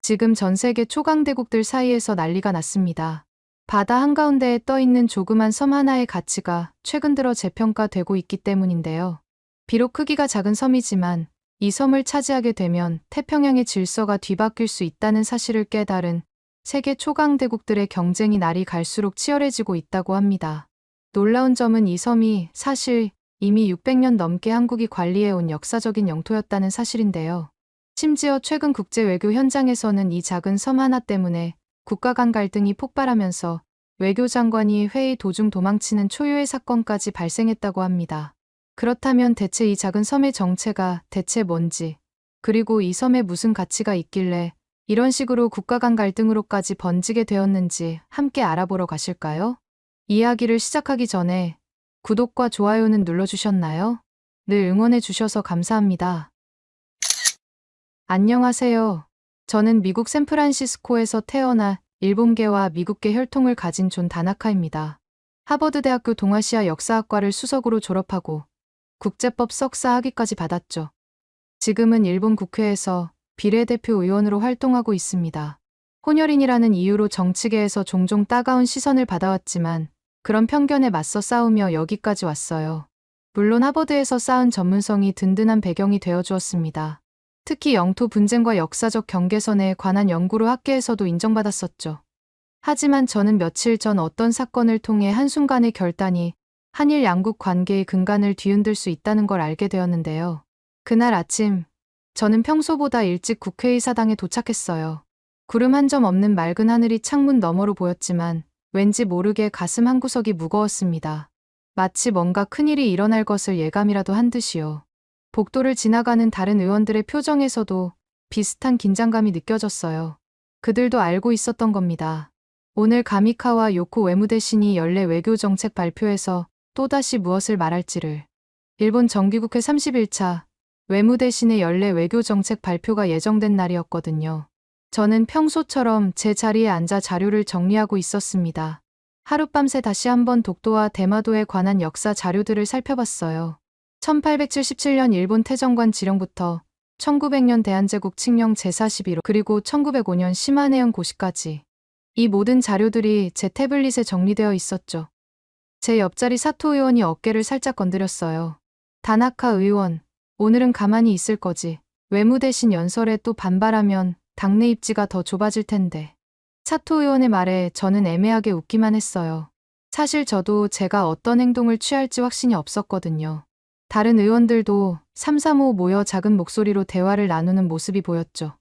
지금 전 세계 초강대국들 사이에서 난리가 났습니다. 바다 한가운데에 떠있는 조그만 섬 하나의 가치가 최근 들어 재평가되고 있기 때문인데요. 비록 크기가 작은 섬이지만 이 섬을 차지하게 되면 태평양의 질서가 뒤바뀔 수 있다는 사실을 깨달은 세계 초강대국들의 경쟁이 날이 갈수록 치열해지고 있다고 합니다. 놀라운 점은 이 섬이 사실 이미 600년 넘게 한국이 관리해온 역사적인 영토였다는 사실인데요. 심지어 최근 국제 외교 현장에서는 이 작은 섬 하나 때문에 국가 간 갈등이 폭발하면서 외교장관이 회의 도중 도망치는 초유의 사건까지 발생했다고 합니다. 그렇다면 대체 이 작은 섬의 정체가 대체 뭔지, 그리고 이 섬에 무슨 가치가 있길래 이런 식으로 국가 간 갈등으로까지 번지게 되었는지 함께 알아보러 가실까요? 이야기를 시작하기 전에 구독과 좋아요는 눌러주셨나요? 늘 응원해 주셔서 감사합니다. 안녕하세요. 저는 미국 샌프란시스코에서 태어나 일본계와 미국계 혈통을 가진 존 다나카입니다. 하버드대학교 동아시아 역사학과를 수석으로 졸업하고 국제법 석사 학위까지 받았죠. 지금은 일본 국회에서 비례대표 의원으로 활동하고 있습니다. 혼혈인이라는 이유로 정치계에서 종종 따가운 시선을 받아왔지만 그런 편견에 맞서 싸우며 여기까지 왔어요. 물론 하버드에서 쌓은 전문성이 든든한 배경이 되어주었습니다. 특히 영토 분쟁과 역사적 경계선에 관한 연구로 학계에서도 인정받았었죠. 하지만 저는 며칠 전 어떤 사건을 통해 한순간의 결단이 한일 양국 관계의 근간을 뒤흔들 수 있다는 걸 알게 되었는데요. 그날 아침, 저는 평소보다 일찍 국회의사당에 도착했어요. 구름 한 점 없는 맑은 하늘이 창문 너머로 보였지만 왠지 모르게 가슴 한구석이 무거웠습니다. 마치 뭔가 큰일이 일어날 것을 예감이라도 한 듯이요. 복도를 지나가는 다른 의원들의 표정에서도 비슷한 긴장감이 느껴졌어요. 그들도 알고 있었던 겁니다. 오늘 가미카와 요코 외무대신이 연례 외교정책 발표에서 또다시 무엇을 말할지를. 일본 정기국회 31차 외무대신의 연례 외교정책 발표가 예정된 날이었거든요. 저는 평소처럼 제 자리에 앉아 자료를 정리하고 있었습니다. 하룻밤새 다시 한번 독도와 대마도에 관한 역사 자료들을 살펴봤어요. 1877년 일본 태정관 지령부터 1900년 대한제국 칙령 제41호 그리고 1905년 시마네현 고시까지 이 모든 자료들이 제 태블릿에 정리되어 있었죠. 제 옆자리 사토 의원이 어깨를 살짝 건드렸어요. 다나카 의원, 오늘은 가만히 있을 거지. 외무대신 연설에 또 반발하면 당내 입지가 더 좁아질 텐데. 사토 의원의 말에 저는 애매하게 웃기만 했어요. 사실 저도 제가 어떤 행동을 취할지 확신이 없었거든요. 다른 의원들도 335 모여 작은 목소리로 대화를 나누는 모습이 보였죠.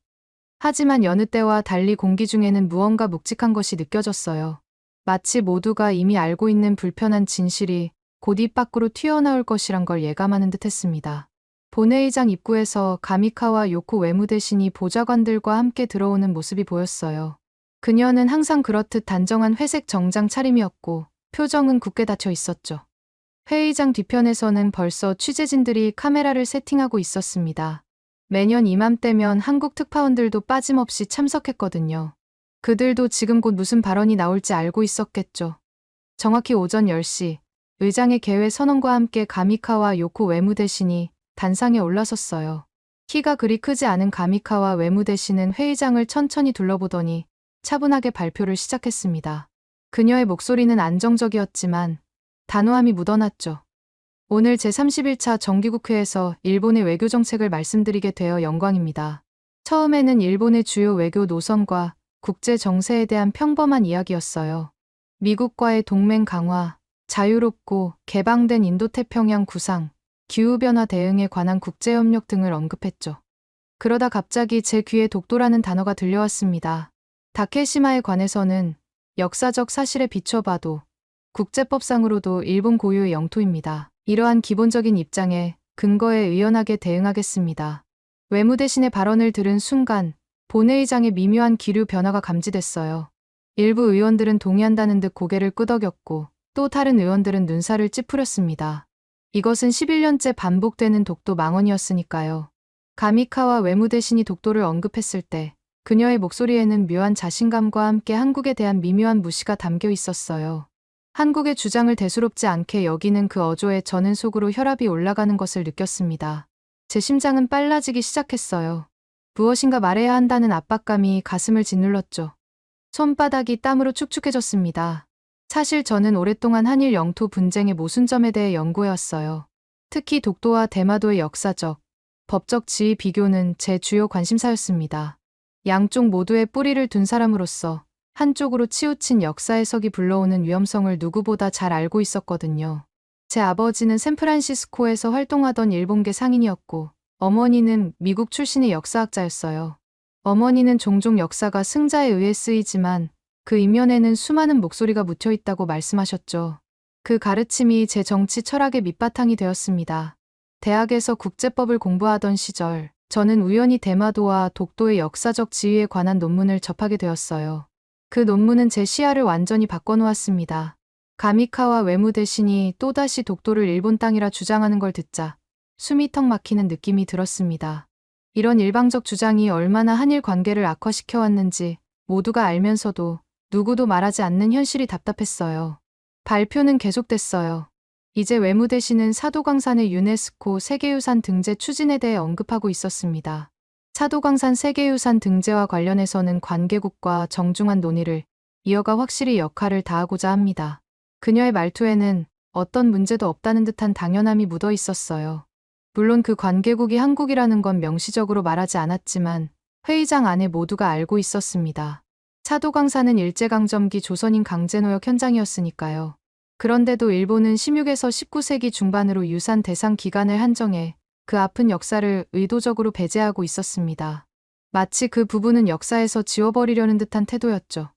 하지만 여느 때와 달리 공기 중에는 무언가 묵직한 것이 느껴졌어요. 마치 모두가 이미 알고 있는 불편한 진실이 곧 입 밖으로 튀어나올 것이란 걸 예감하는 듯했습니다. 본회의장 입구에서 가미카와 요코 외무대신이 보좌관들과 함께 들어오는 모습이 보였어요. 그녀는 항상 그렇듯 단정한 회색 정장 차림이었고 표정은 굳게 닫혀 있었죠. 회의장 뒤편에서는 벌써 취재진들이 카메라를 세팅하고 있었습니다. 매년 이맘때면 한국 특파원들도 빠짐없이 참석했거든요. 그들도 지금 곧 무슨 발언이 나올지 알고 있었겠죠. 정확히 오전 10시, 의장의 개회 선언과 함께 가미카와 요코 외무대신이 단상에 올라섰어요. 키가 그리 크지 않은 가미카와 외무대신은 회의장을 천천히 둘러보더니 차분하게 발표를 시작했습니다. 그녀의 목소리는 안정적이었지만 단호함이 묻어났죠. 오늘 제31차 정기국회에서 일본의 외교정책을 말씀드리게 되어 영광입니다. 처음에는 일본의 주요 외교 노선과 국제 정세에 대한 평범한 이야기였어요. 미국과의 동맹 강화, 자유롭고 개방된 인도태평양 구상, 기후변화 대응에 관한 국제협력 등을 언급했죠. 그러다 갑자기 제 귀에 독도라는 단어가 들려왔습니다. 다케시마에 관해서는 역사적 사실에 비춰봐도 국제법상으로도 일본 고유의 영토입니다. 이러한 기본적인 입장에 근거에 의연하게 대응하겠습니다. 외무대신의 발언을 들은 순간 본회의장에 미묘한 기류 변화가 감지됐어요. 일부 의원들은 동의한다는 듯 고개를 끄덕였고 또 다른 의원들은 눈살을 찌푸렸습니다. 이것은 11년째 반복되는 독도 망언이었으니까요. 가미카와 외무대신이 독도를 언급했을 때 그녀의 목소리에는 묘한 자신감과 함께 한국에 대한 미묘한 무시가 담겨 있었어요. 한국의 주장을 대수롭지 않게 여기는 그 어조에 저는 속으로 혈압이 올라가는 것을 느꼈습니다. 제 심장은 빨라지기 시작했어요. 무엇인가 말해야 한다는 압박감이 가슴을 짓눌렀죠. 손바닥이 땀으로 축축해졌습니다. 사실 저는 오랫동안 한일 영토 분쟁의 모순점에 대해 연구해왔어요. 특히 독도와 대마도의 역사적, 법적 지위 비교는 제 주요 관심사였습니다. 양쪽 모두의 뿌리를 둔 사람으로서 한쪽으로 치우친 역사 해석이 불러오는 위험성을 누구보다 잘 알고 있었거든요. 제 아버지는 샌프란시스코에서 활동하던 일본계 상인이었고, 어머니는 미국 출신의 역사학자였어요. 어머니는 종종 역사가 승자에 의해 쓰이지만 그 이면에는 수많은 목소리가 묻혀 있다고 말씀하셨죠. 그 가르침이 제 정치 철학의 밑바탕이 되었습니다. 대학에서 국제법을 공부하던 시절, 저는 우연히 대마도와 독도의 역사적 지위에 관한 논문을 접하게 되었어요. 그 논문은 제 시야를 완전히 바꿔놓았습니다. 가미카와 외무대신이 또다시 독도를 일본 땅이라 주장하는 걸 듣자 숨이 턱 막히는 느낌이 들었습니다. 이런 일방적 주장이 얼마나 한일 관계를 악화시켜왔는지 모두가 알면서도 누구도 말하지 않는 현실이 답답했어요. 발표는 계속됐어요. 이제 외무대신은 사도광산의 유네스코 세계유산 등재 추진에 대해 언급하고 있었습니다. 사도광산 세계유산 등재와 관련해서는 관계국과 정중한 논의를 이어가 확실히 역할을 다하고자 합니다. 그녀의 말투에는 어떤 문제도 없다는 듯한 당연함이 묻어 있었어요. 물론 그 관계국이 한국이라는 건 명시적으로 말하지 않았지만 회의장 안에 모두가 알고 있었습니다. 사도광산은 일제강점기 조선인 강제노역 현장이었으니까요. 그런데도 일본은 16에서 19세기 중반으로 유산 대상 기간을 한정해 그 아픈 역사를 의도적으로 배제하고 있었습니다. 마치 그 부분은 역사에서 지워버리려는 듯한 태도였죠.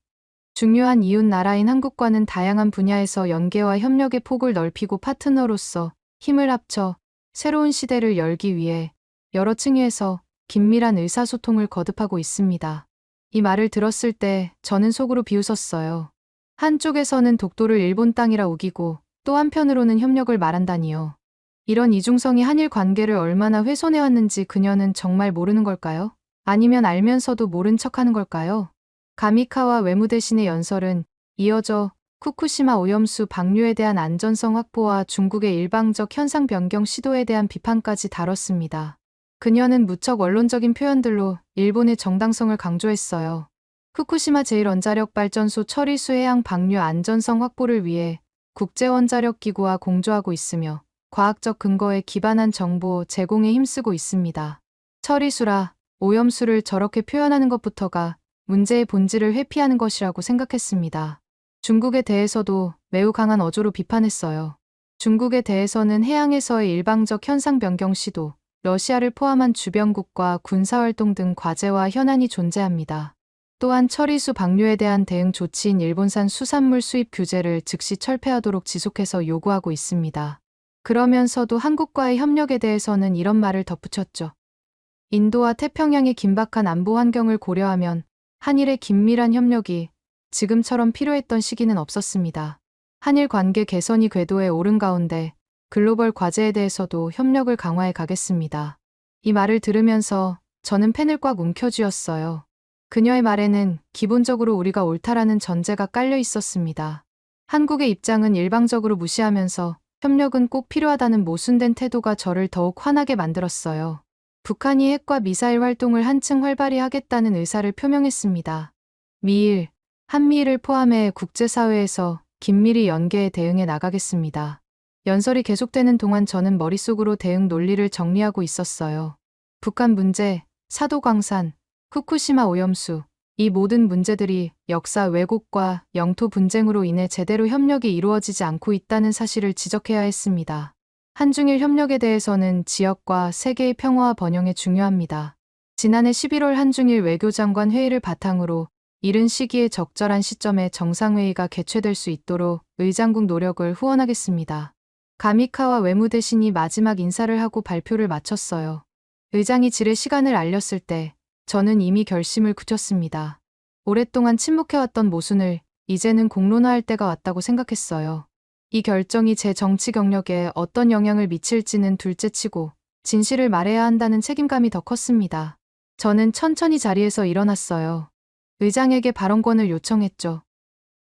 중요한 이웃 나라인 한국과는 다양한 분야에서 연계와 협력의 폭을 넓히고 파트너로서 힘을 합쳐 새로운 시대를 열기 위해 여러 층위에서 긴밀한 의사소통을 거듭하고 있습니다. 이 말을 들었을 때 저는 속으로 비웃었어요. 한쪽에서는 독도를 일본 땅이라 우기고 또 한편으로는 협력을 말한다니요. 이런 이중성이 한일 관계를 얼마나 훼손해왔는지 그녀는 정말 모르는 걸까요? 아니면 알면서도 모른 척하는 걸까요? 가미카와 외무대신의 연설은 이어져 후쿠시마 오염수 방류에 대한 안전성 확보와 중국의 일방적 현상 변경 시도에 대한 비판까지 다뤘습니다. 그녀는 무척 원론적인 표현들로 일본의 정당성을 강조했어요. 후쿠시마 제1원자력발전소 처리수 해양 방류 안전성 확보를 위해 국제원자력기구와 공조하고 있으며 과학적 근거에 기반한 정보 제공에 힘쓰고 있습니다. 처리수라 오염수를 저렇게 표현하는 것부터가 문제의 본질을 회피하는 것이라고 생각했습니다. 중국에 대해서도 매우 강한 어조로 비판했어요. 중국에 대해서는 해양에서의 일방적 현상 변경 시도, 러시아를 포함한 주변국과 군사활동 등 과제와 현안이 존재합니다. 또한 처리수 방류에 대한 대응 조치인 일본산 수산물 수입 규제를 즉시 철폐하도록 지속해서 요구하고 있습니다. 그러면서도 한국과의 협력에 대해서는 이런 말을 덧붙였죠. 인도와 태평양의 긴박한 안보 환경을 고려하면 한일의 긴밀한 협력이 지금처럼 필요했던 시기는 없었습니다. 한일 관계 개선이 궤도에 오른 가운데 글로벌 과제에 대해서도 협력을 강화해 가겠습니다. 이 말을 들으면서 저는 펜을 꽉 움켜쥐었어요. 그녀의 말에는 기본적으로 우리가 옳다라는 전제가 깔려 있었습니다. 한국의 입장은 일방적으로 무시하면서 협력은 꼭 필요하다는 모순된 태도가 저를 더욱 화나게 만들었어요. 북한이 핵과 미사일 활동을 한층 활발히 하겠다는 의사를 표명했습니다. 미일, 한미일을 포함해 국제사회에서 긴밀히 연계해 대응해 나가겠습니다. 연설이 계속되는 동안 저는 머릿속으로 대응 논리를 정리하고 있었어요. 북한 문제, 사도광산, 후쿠시마 오염수, 이 모든 문제들이 역사 왜곡과 영토 분쟁으로 인해 제대로 협력이 이루어지지 않고 있다는 사실을 지적해야 했습니다. 한중일 협력에 대해서는 지역과 세계의 평화와 번영에 중요합니다. 지난해 11월 한중일 외교장관 회의를 바탕으로 이른 시기에 적절한 시점에 정상회의가 개최될 수 있도록 의장국 노력을 후원하겠습니다. 가미카와 외무대신이 마지막 인사를 하고 발표를 마쳤어요. 의장이 질의 시간을 알렸을 때 저는 이미 결심을 굳혔습니다. 오랫동안 침묵해왔던 모순을 이제는 공론화할 때가 왔다고 생각했어요. 이 결정이 제 정치 경력에 어떤 영향을 미칠지는 둘째치고 진실을 말해야 한다는 책임감이 더 컸습니다. 저는 천천히 자리에서 일어났어요. 의장에게 발언권을 요청했죠.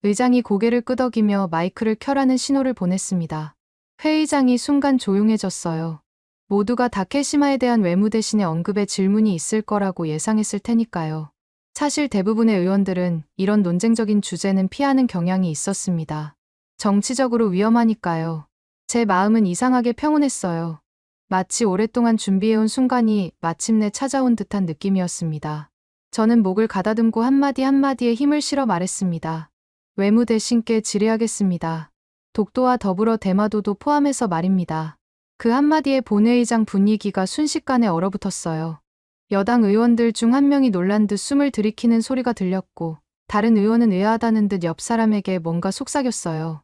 의장이 고개를 끄덕이며 마이크를 켜라는 신호를 보냈습니다. 회의장이 순간 조용해졌어요. 모두가 다케시마에 대한 외무 대신에 언급에 질문이 있을 거라고 예상했을 테니까요. 사실 대부분의 의원들은 이런 논쟁적인 주제는 피하는 경향이 있었습니다. 정치적으로 위험하니까요. 제 마음은 이상하게 평온했어요. 마치 오랫동안 준비해온 순간이 마침내 찾아온 듯한 느낌이었습니다. 저는 목을 가다듬고 한마디 한마디에 힘을 실어 말했습니다. 외무 대신께 질의하겠습니다. 독도와 더불어 대마도도 포함해서 말입니다. 그 한마디에 본회의장 분위기가 순식간에 얼어붙었어요. 여당 의원들 중 한 명이 놀란 듯 숨을 들이키는 소리가 들렸고, 다른 의원은 의아하다는 듯 옆 사람에게 뭔가 속삭였어요.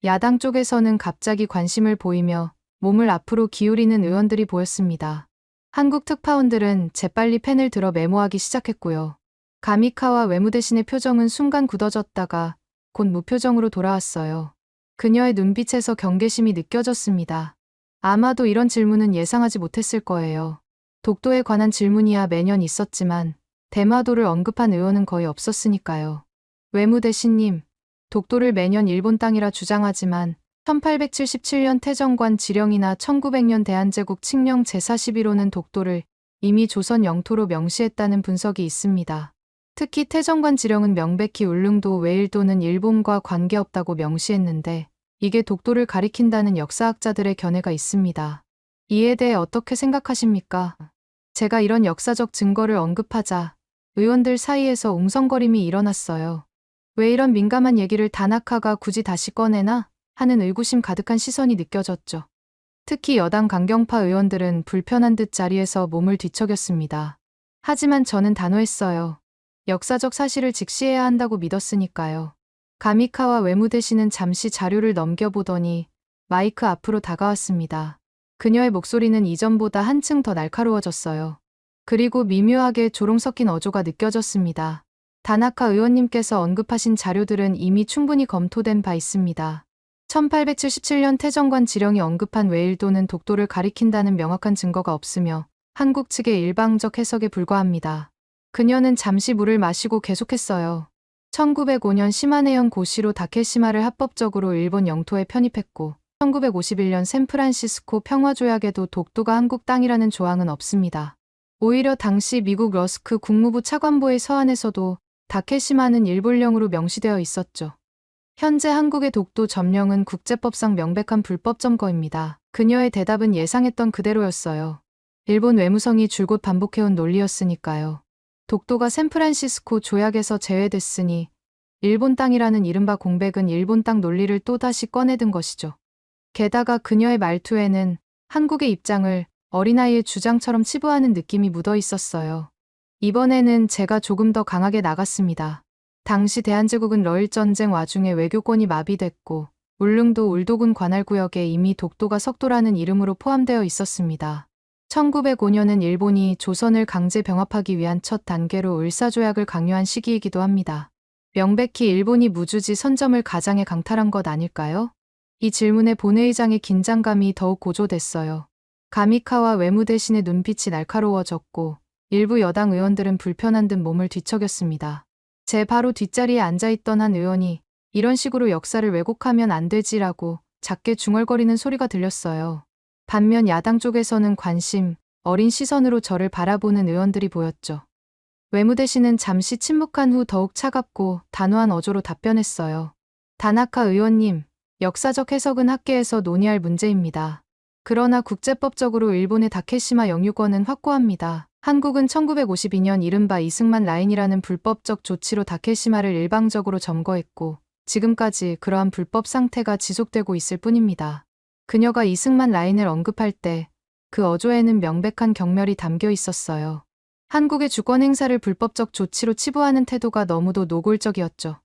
야당 쪽에서는 갑자기 관심을 보이며 몸을 앞으로 기울이는 의원들이 보였습니다. 한국 특파원들은 재빨리 펜을 들어 메모하기 시작했고요. 가미카와 외무대신의 표정은 순간 굳어졌다가 곧 무표정으로 돌아왔어요. 그녀의 눈빛에서 경계심이 느껴졌습니다. 아마도 이런 질문은 예상하지 못했을 거예요. 독도에 관한 질문이야 매년 있었지만 대마도를 언급한 의원은 거의 없었으니까요. 외무대신님, 독도를 매년 일본 땅이라 주장하지만 1877년 태정관 지령이나 1900년 대한제국 칙령 제41호는 독도를 이미 조선 영토로 명시했다는 분석이 있습니다. 특히 태정관 지령은 명백히 울릉도, 웨일도는 일본과 관계없다고 명시했는데 이게 독도를 가리킨다는 역사학자들의 견해가 있습니다. 이에 대해 어떻게 생각하십니까? 제가 이런 역사적 증거를 언급하자 의원들 사이에서 웅성거림이 일어났어요. 왜 이런 민감한 얘기를 다나카가 굳이 다시 꺼내나? 하는 의구심 가득한 시선이 느껴졌죠. 특히 여당 강경파 의원들은 불편한 듯 자리에서 몸을 뒤척였습니다. 하지만 저는 단호했어요. 역사적 사실을 직시해야 한다고 믿었으니까요. 가미카와 외무대신은 잠시 자료를 넘겨보더니 마이크 앞으로 다가왔습니다. 그녀의 목소리는 이전보다 한층 더 날카로워졌어요. 그리고 미묘하게 조롱 섞인 어조가 느껴졌습니다. 다나카 의원님께서 언급하신 자료들은 이미 충분히 검토된 바 있습니다. 1877년 태정관 지령이 언급한 웨일도는 독도를 가리킨다는 명확한 증거가 없으며 한국 측의 일방적 해석에 불과합니다. 그녀는 잠시 물을 마시고 계속했어요. 1905년 시마네현 고시로 다케시마를 합법적으로 일본 영토에 편입했고 1951년 샌프란시스코 평화조약에도 독도가 한국 땅이라는 조항은 없습니다. 오히려 당시 미국 러스크 국무부 차관보의 서한에서도 다케시마는 일본령으로 명시되어 있었죠. 현재 한국의 독도 점령은 국제법상 명백한 불법 점거입니다. 그녀의 대답은 예상했던 그대로였어요. 일본 외무성이 줄곧 반복해온 논리였으니까요. 독도가 샌프란시스코 조약에서 제외됐으니 일본 땅이라는 이른바 공백은 일본 땅 논리를 또다시 꺼내든 것이죠. 게다가 그녀의 말투에는 한국의 입장을 어린아이의 주장처럼 치부하는 느낌이 묻어 있었어요. 이번에는 제가 조금 더 강하게 나갔습니다. 당시 대한제국은 러일전쟁 와중에 외교권이 마비됐고 울릉도 울도군 관할구역에 이미 독도가 석도라는 이름으로 포함되어 있었습니다. 1905년은 일본이 조선을 강제 병합하기 위한 첫 단계로 을사조약을 강요한 시기이기도 합니다. 명백히 일본이 무주지 선점을 가장에 강탈한 것 아닐까요? 이 질문에 본회의장의 긴장감이 더욱 고조됐어요. 가미카와 외무대신의 눈빛이 날카로워졌고 일부 여당 의원들은 불편한 듯 몸을 뒤척였습니다. 제 바로 뒷자리에 앉아있던 한 의원이 이런 식으로 역사를 왜곡하면 안 되지라고 작게 중얼거리는 소리가 들렸어요. 반면 야당 쪽에서는 관심, 어린 시선으로 저를 바라보는 의원들이 보였죠. 외무대신은 잠시 침묵한 후 더욱 차갑고 단호한 어조로 답변했어요. 다나카 의원님, 역사적 해석은 학계에서 논의할 문제입니다. 그러나 국제법적으로 일본의 다케시마 영유권은 확고합니다. 한국은 1952년 이른바 이승만 라인이라는 불법적 조치로 다케시마를 일방적으로 점거했고 지금까지 그러한 불법 상태가 지속되고 있을 뿐입니다. 그녀가 이승만 라인을 언급할 때 그 어조에는 명백한 경멸이 담겨 있었어요. 한국의 주권 행사를 불법적 조치로 치부하는 태도가 너무도 노골적이었죠.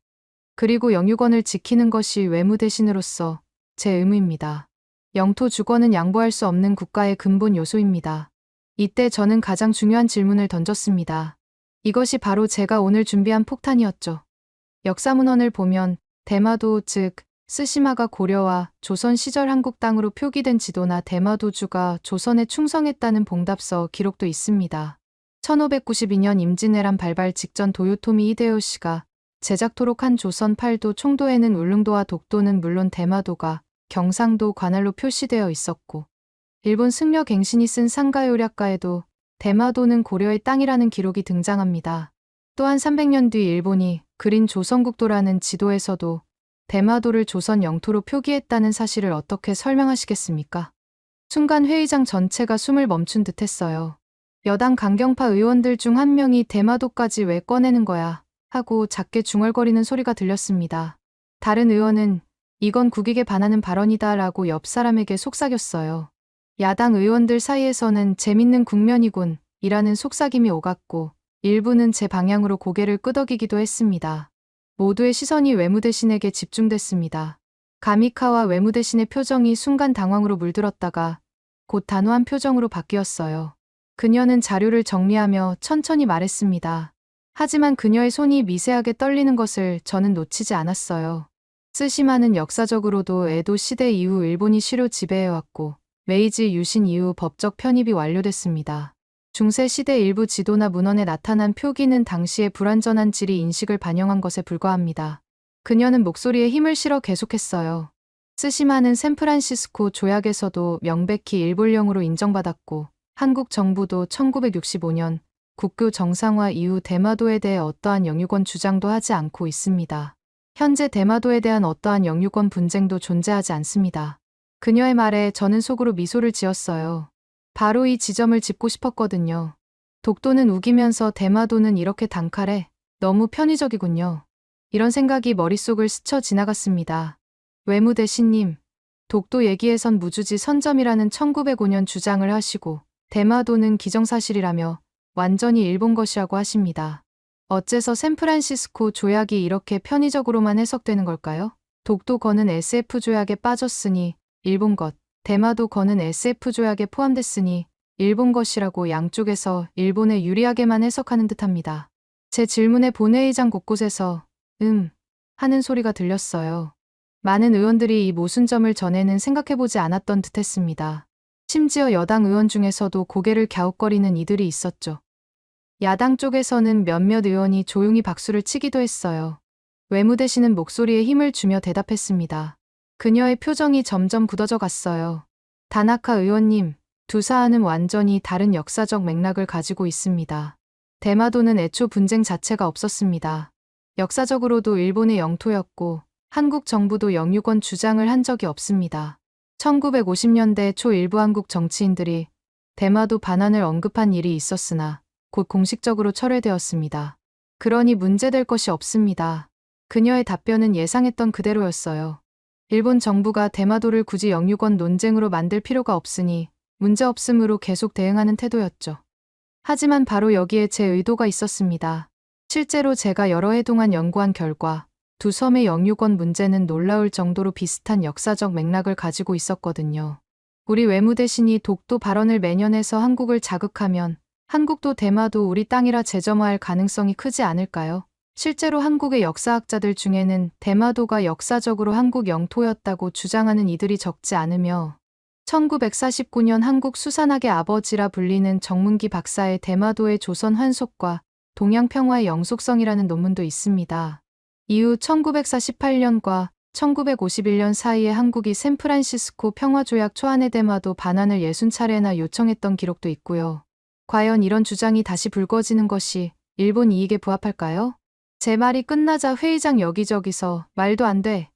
그리고 영유권을 지키는 것이 외무대신으로서 제 의무입니다. 영토 주권은 양보할 수 없는 국가의 근본 요소입니다. 이때 저는 가장 중요한 질문을 던졌습니다. 이것이 바로 제가 오늘 준비한 폭탄이었죠. 역사문헌을 보면 대마도 즉 스시마가 고려와 조선 시절 한국 땅으로 표기된 지도나 대마도주가 조선에 충성했다는 봉답서 기록도 있습니다. 1592년 임진왜란 발발 직전 도요토미 히데요시가 제작토록 한 조선 팔도 총도에는 울릉도와 독도는 물론 대마도가 경상도 관할로 표시되어 있었고 일본 승려 갱신이 쓴 상가요략가에도 대마도는 고려의 땅이라는 기록이 등장합니다. 또한 300년 뒤 일본이 그린 조선국도라는 지도에서도 대마도를 조선 영토로 표기했다는 사실을 어떻게 설명하시겠습니까? 순간 회의장 전체가 숨을 멈춘 듯 했어요. 여당 강경파 의원들 중 한 명이 대마도까지 왜 꺼내는 거야 하고 작게 중얼거리는 소리가 들렸습니다. 다른 의원은 이건 국익에 반하는 발언이다 라고 옆 사람에게 속삭였어요. 야당 의원들 사이에서는 재밌는 국면이군 이라는 속삭임이 오갔고 일부는 제 방향으로 고개를 끄덕이기도 했습니다. 모두의 시선이 외무대신에게 집중됐습니다. 가미카와 외무대신의 표정이 순간 당황으로 물들었다가 곧 단호한 표정으로 바뀌었어요. 그녀는 자료를 정리하며 천천히 말했습니다. 하지만 그녀의 손이 미세하게 떨리는 것을 저는 놓치지 않았어요. 쓰시마는 역사적으로도 에도 시대 이후 일본이 시로 지배해왔고 메이지 유신 이후 법적 편입이 완료됐습니다. 중세 시대 일부 지도나 문헌에 나타난 표기는 당시의 불완전한 지리 인식을 반영한 것에 불과합니다. 그녀는 목소리에 힘을 실어 계속했어요. 쓰시마는 샌프란시스코 조약에서도 명백히 일본령으로 인정받았고 한국 정부도 1965년 국교 정상화 이후 대마도에 대해 어떠한 영유권 주장도 하지 않고 있습니다. 현재 대마도에 대한 어떠한 영유권 분쟁도 존재하지 않습니다. 그녀의 말에 저는 속으로 미소를 지었어요. 바로 이 지점을 짚고 싶었거든요. 독도는 우기면서 대마도는 이렇게 단칼에 너무 편의적이군요. 이런 생각이 머릿속을 스쳐 지나갔습니다. 외무대신님, 독도 얘기에선 무주지 선점이라는 1905년 주장을 하시고 대마도는 기정사실이라며 완전히 일본 것이라고 하십니다. 어째서 샌프란시스코 조약이 이렇게 편의적으로만 해석되는 걸까요? 독도 건은 SF 조약에 빠졌으니 일본 것, 대마도 건은 SF 조약에 포함됐으니 일본 것이라고 양쪽에서 일본에 유리하게만 해석하는 듯합니다. 제 질문에 본회의장 곳곳에서 하는 소리가 들렸어요. 많은 의원들이 이 모순점을 전에는 생각해보지 않았던 듯했습니다. 심지어 여당 의원 중에서도 고개를 갸웃거리는 이들이 있었죠. 야당 쪽에서는 몇몇 의원이 조용히 박수를 치기도 했어요. 외무대신은 목소리에 힘을 주며 대답했습니다. 그녀의 표정이 점점 굳어져 갔어요. 다나카 의원님, 두 사안은 완전히 다른 역사적 맥락을 가지고 있습니다. 대마도는 애초 분쟁 자체가 없었습니다. 역사적으로도 일본의 영토였고 한국 정부도 영유권 주장을 한 적이 없습니다. 1950년대 초 일부 한국 정치인들이 대마도 반환을 언급한 일이 있었으나 곧 공식적으로 철회되었습니다. 그러니 문제될 것이 없습니다. 그녀의 답변은 예상했던 그대로였어요. 일본 정부가 대마도를 굳이 영유권 논쟁으로 만들 필요가 없으니 문제없음으로 계속 대응하는 태도였죠. 하지만 바로 여기에 제 의도가 있었습니다. 실제로 제가 여러 해 동안 연구한 결과 두 섬의 영유권 문제는 놀라울 정도로 비슷한 역사적 맥락을 가지고 있었거든요. 우리 외무대신이 독도 발언을 매년해서 한국을 자극하면 한국도 대마도 우리 땅이라 재점화할 가능성이 크지 않을까요? 실제로 한국의 역사학자들 중에는 대마도가 역사적으로 한국 영토였다고 주장하는 이들이 적지 않으며 1949년 한국 수산학의 아버지라 불리는 정문기 박사의 대마도의 조선 환속과 동양평화의 영속성이라는 논문도 있습니다. 이후 1948년과 1951년 사이에 한국이 샌프란시스코 평화조약 초안의 대마도 반환을 60차례나 요청했던 기록도 있고요. 과연 이런 주장이 다시 불거지는 것이 일본 이익에 부합할까요? 제 말이 끝나자 회의장 여기저기서 말도 안 돼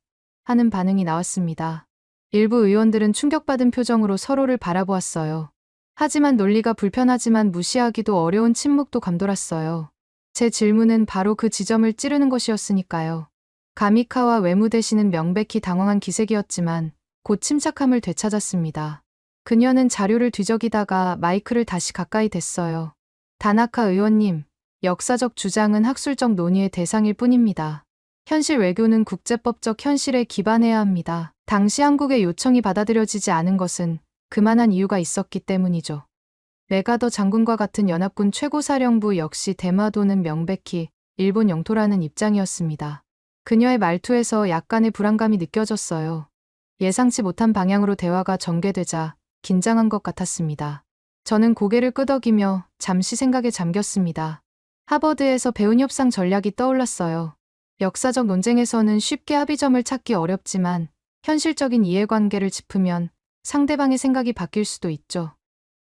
하는 반응이 나왔습니다. 일부 의원들은 충격받은 표정으로 서로를 바라보았어요. 하지만 논리가 불편하지만 무시하기도 어려운 침묵도 감돌았어요. 제 질문은 바로 그 지점을 찌르는 것이었으니까요. 가미카와 외무대신은 명백히 당황한 기색이었지만 곧 침착함을 되찾았습니다. 그녀는 자료를 뒤적이다가 마이크를 다시 가까이 댔어요. 다나카 의원님, 역사적 주장은 학술적 논의의 대상일 뿐입니다. 현실 외교는 국제법적 현실에 기반해야 합니다. 당시 한국의 요청이 받아들여지지 않은 것은 그만한 이유가 있었기 때문이죠. 메가더 장군과 같은 연합군 최고사령부 역시 대마도는 명백히 일본 영토라는 입장이었습니다. 그녀의 말투에서 약간의 불안감이 느껴졌어요. 예상치 못한 방향으로 대화가 전개되자 긴장한 것 같았습니다. 저는 고개를 끄덕이며 잠시 생각에 잠겼습니다. 하버드에서 배운 협상 전략이 떠올랐어요. 역사적 논쟁에서는 쉽게 합의점을 찾기 어렵지만 현실적인 이해관계를 짚으면 상대방의 생각이 바뀔 수도 있죠.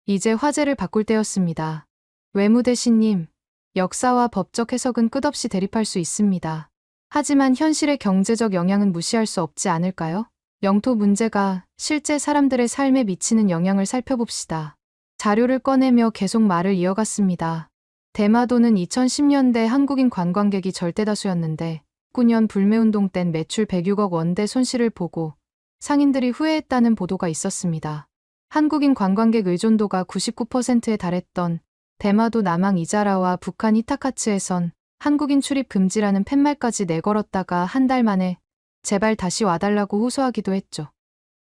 이제 화제를 바꿀 때였습니다. 외무대신님, 역사와 법적 해석은 끝없이 대립할 수 있습니다. 하지만 현실의 경제적 영향은 무시할 수 없지 않을까요? 영토 문제가 실제 사람들의 삶에 미치는 영향을 살펴봅시다. 자료를 꺼내며 계속 말을 이어갔습니다. 대마도는 2010년대 한국인 관광객이 절대다수였는데 9년 불매운동 땐 매출 106억 원대 손실을 보고 상인들이 후회했다는 보도가 있었습니다. 한국인 관광객 의존도가 99%에 달했던 대마도 남항 이자라와 북한 이타카츠에선 한국인 출입 금지라는 팻말까지 내걸었다가 한 달 만에 제발 다시 와달라고 호소하기도 했죠.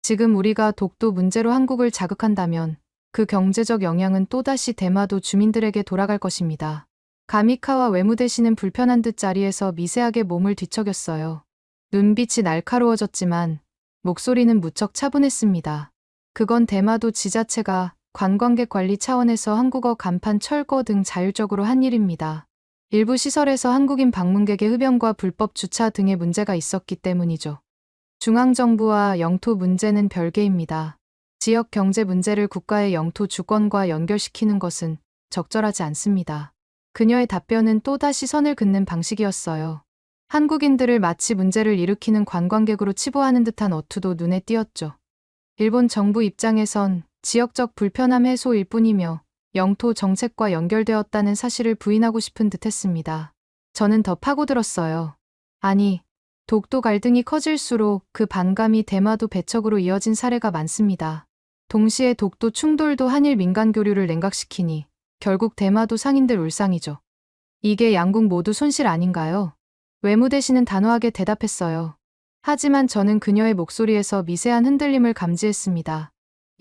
지금 우리가 독도 문제로 한국을 자극한다면 그 경제적 영향은 또다시 대마도 주민들에게 돌아갈 것입니다. 가미카와 외무대신은 불편한 듯 자리에서 미세하게 몸을 뒤척였어요. 눈빛이 날카로워졌지만 목소리는 무척 차분했습니다. 그건 대마도 지자체가 관광객 관리 차원에서 한국어 간판 철거 등 자율적으로 한 일입니다. 일부 시설에서 한국인 방문객의 흡연과 불법 주차 등의 문제가 있었기 때문이죠. 중앙정부와 영토 문제는 별개입니다. 지역 경제 문제를 국가의 영토 주권과 연결시키는 것은 적절하지 않습니다. 그녀의 답변은 또다시 선을 긋는 방식이었어요. 한국인들을 마치 문제를 일으키는 관광객으로 치부하는 듯한 어투도 눈에 띄었죠. 일본 정부 입장에선 지역적 불편함 해소일 뿐이며 영토 정책과 연결되었다는 사실을 부인하고 싶은 듯했습니다. 저는 더 파고들었어요. 아니, 독도 갈등이 커질수록 그 반감이 대마도 배척으로 이어진 사례가 많습니다. 동시에 독도 충돌도 한일 민간 교류를 냉각시키니 결국 대마도 상인들 울상이죠. 이게 양국 모두 손실 아닌가요? 외무대신은 단호하게 대답했어요. 하지만 저는 그녀의 목소리에서 미세한 흔들림을 감지했습니다.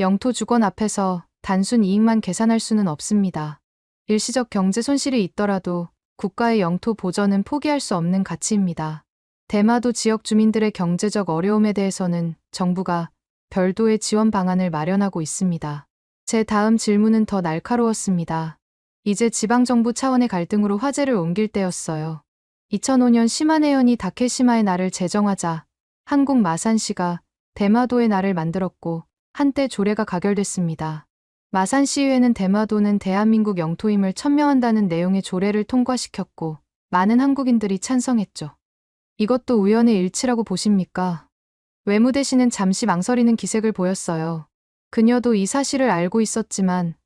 영토 주권 앞에서 단순 이익만 계산할 수는 없습니다. 일시적 경제 손실이 있더라도 국가의 영토 보전은 포기할 수 없는 가치입니다. 대마도 지역 주민들의 경제적 어려움에 대해서는 정부가 별도의 지원 방안을 마련하고 있습니다. 제 다음 질문은 더 날카로웠습니다. 이제 지방정부 차원의 갈등으로 화제를 옮길 때였어요. 2005년 시마네현이 다케시마의 날을 제정하자 한국 마산시가 대마도의 날을 만들었고 한때 조례가 가결됐습니다. 마산시의회는 대마도는 대한민국 영토임을 천명한다는 내용의 조례를 통과시켰고 많은 한국인들이 찬성했죠. 이것도 우연의 일치라고 보십니까? 외무대신은 잠시 망설이는 기색을 보였어요. 그녀도 이 사실을 알고 있었지만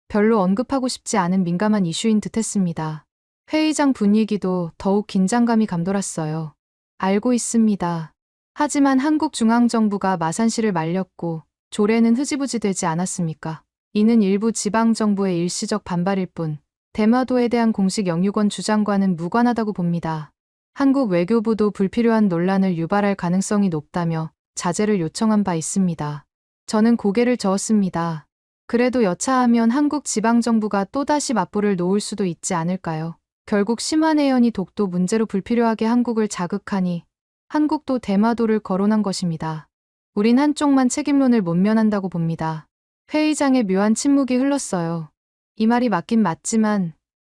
별로 언급하고 싶지 않은 민감한 이슈인 듯했습니다. 회의장 분위기도 더욱 긴장감이 감돌았어요. 알고 있습니다. 하지만 한국 중앙정부가 마산시를 말렸고 조례는 흐지부지 되지 않았습니까? 이는 일부 지방정부의 일시적 반발일 뿐 대마도에 대한 공식 영유권 주장과는 무관하다고 봅니다. 한국 외교부도 불필요한 논란을 유발할 가능성이 높다며 자제를 요청한 바 있습니다. 저는 고개를 저었습니다. 그래도 여차하면 한국 지방정부가 또다시 맞불을 놓을 수도 있지 않을까요? 결국 시마네현이 독도 문제로 불필요하게 한국을 자극하니 한국도 대마도를 거론한 것입니다. 우린 한쪽만 책임론을 못 면한다고 봅니다. 회의장에 묘한 침묵이 흘렀어요. 이 말이 맞긴 맞지만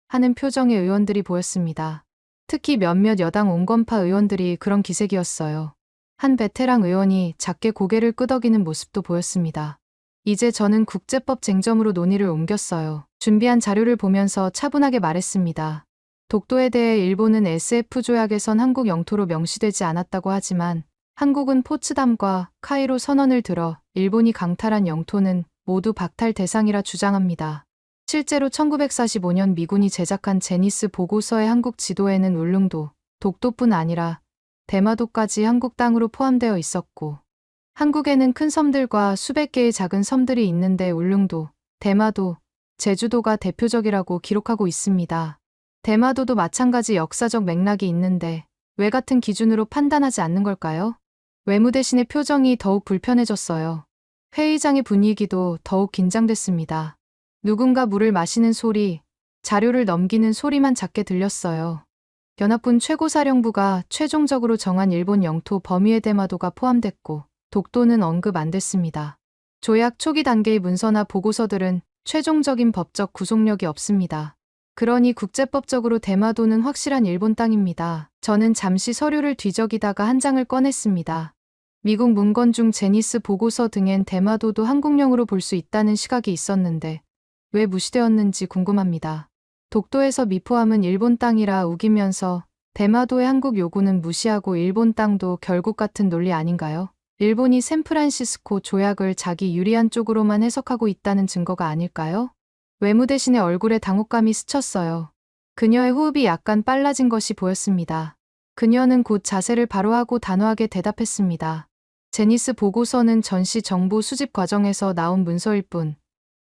하는 표정의 의원들이 보였습니다. 특히 몇몇 여당 온건파 의원들이 그런 기색이었어요. 한 베테랑 의원이 작게 고개를 끄덕이는 모습도 보였습니다. 이제 저는 국제법 쟁점으로 논의를 옮겼어요. 준비한 자료를 보면서 차분하게 말했습니다. 독도에 대해 일본은 SF 조약에선 한국 영토로 명시되지 않았다고 하지만 한국은 포츠담과 카이로 선언을 들어 일본이 강탈한 영토는 모두 박탈 대상이라 주장합니다. 실제로 1945년 미군이 제작한 제니스 보고서의 한국 지도에는 울릉도, 독도뿐 아니라 대마도까지 한국 땅으로 포함되어 있었고 한국에는 큰 섬들과 수백 개의 작은 섬들이 있는데 울릉도, 대마도, 제주도가 대표적이라고 기록하고 있습니다. 대마도도 마찬가지 역사적 맥락이 있는데 왜 같은 기준으로 판단하지 않는 걸까요? 외무대신의 표정이 더욱 불편해졌어요. 회의장의 분위기도 더욱 긴장됐습니다. 누군가 물을 마시는 소리, 자료를 넘기는 소리만 작게 들렸어요. 연합군 최고사령부가 최종적으로 정한 일본 영토 범위에 대마도가 포함됐고 독도는 언급 안 됐습니다. 조약 초기 단계의 문서나 보고서들은 최종적인 법적 구속력이 없습니다. 그러니 국제법적으로 대마도는 확실한 일본 땅입니다. 저는 잠시 서류를 뒤적이다가 한 장을 꺼냈습니다. 미국 문건 중 제니스 보고서 등엔 대마도도 한국령으로 볼 수 있다는 시각이 있었는데 왜 무시되었는지 궁금합니다. 독도에서 미포함은 일본 땅이라 우기면서 대마도의 한국 요구는 무시하고 일본 땅도 결국 같은 논리 아닌가요? 일본이 샌프란시스코 조약을 자기 유리한 쪽으로만 해석하고 있다는 증거가 아닐까요? 외무대신의 얼굴에 당혹감이 스쳤어요. 그녀의 호흡이 약간 빨라진 것이 보였습니다. 그녀는 곧 자세를 바로 하고 단호하게 대답했습니다. 제니스 보고서는 전시 정보 수집 과정에서 나온 문서일 뿐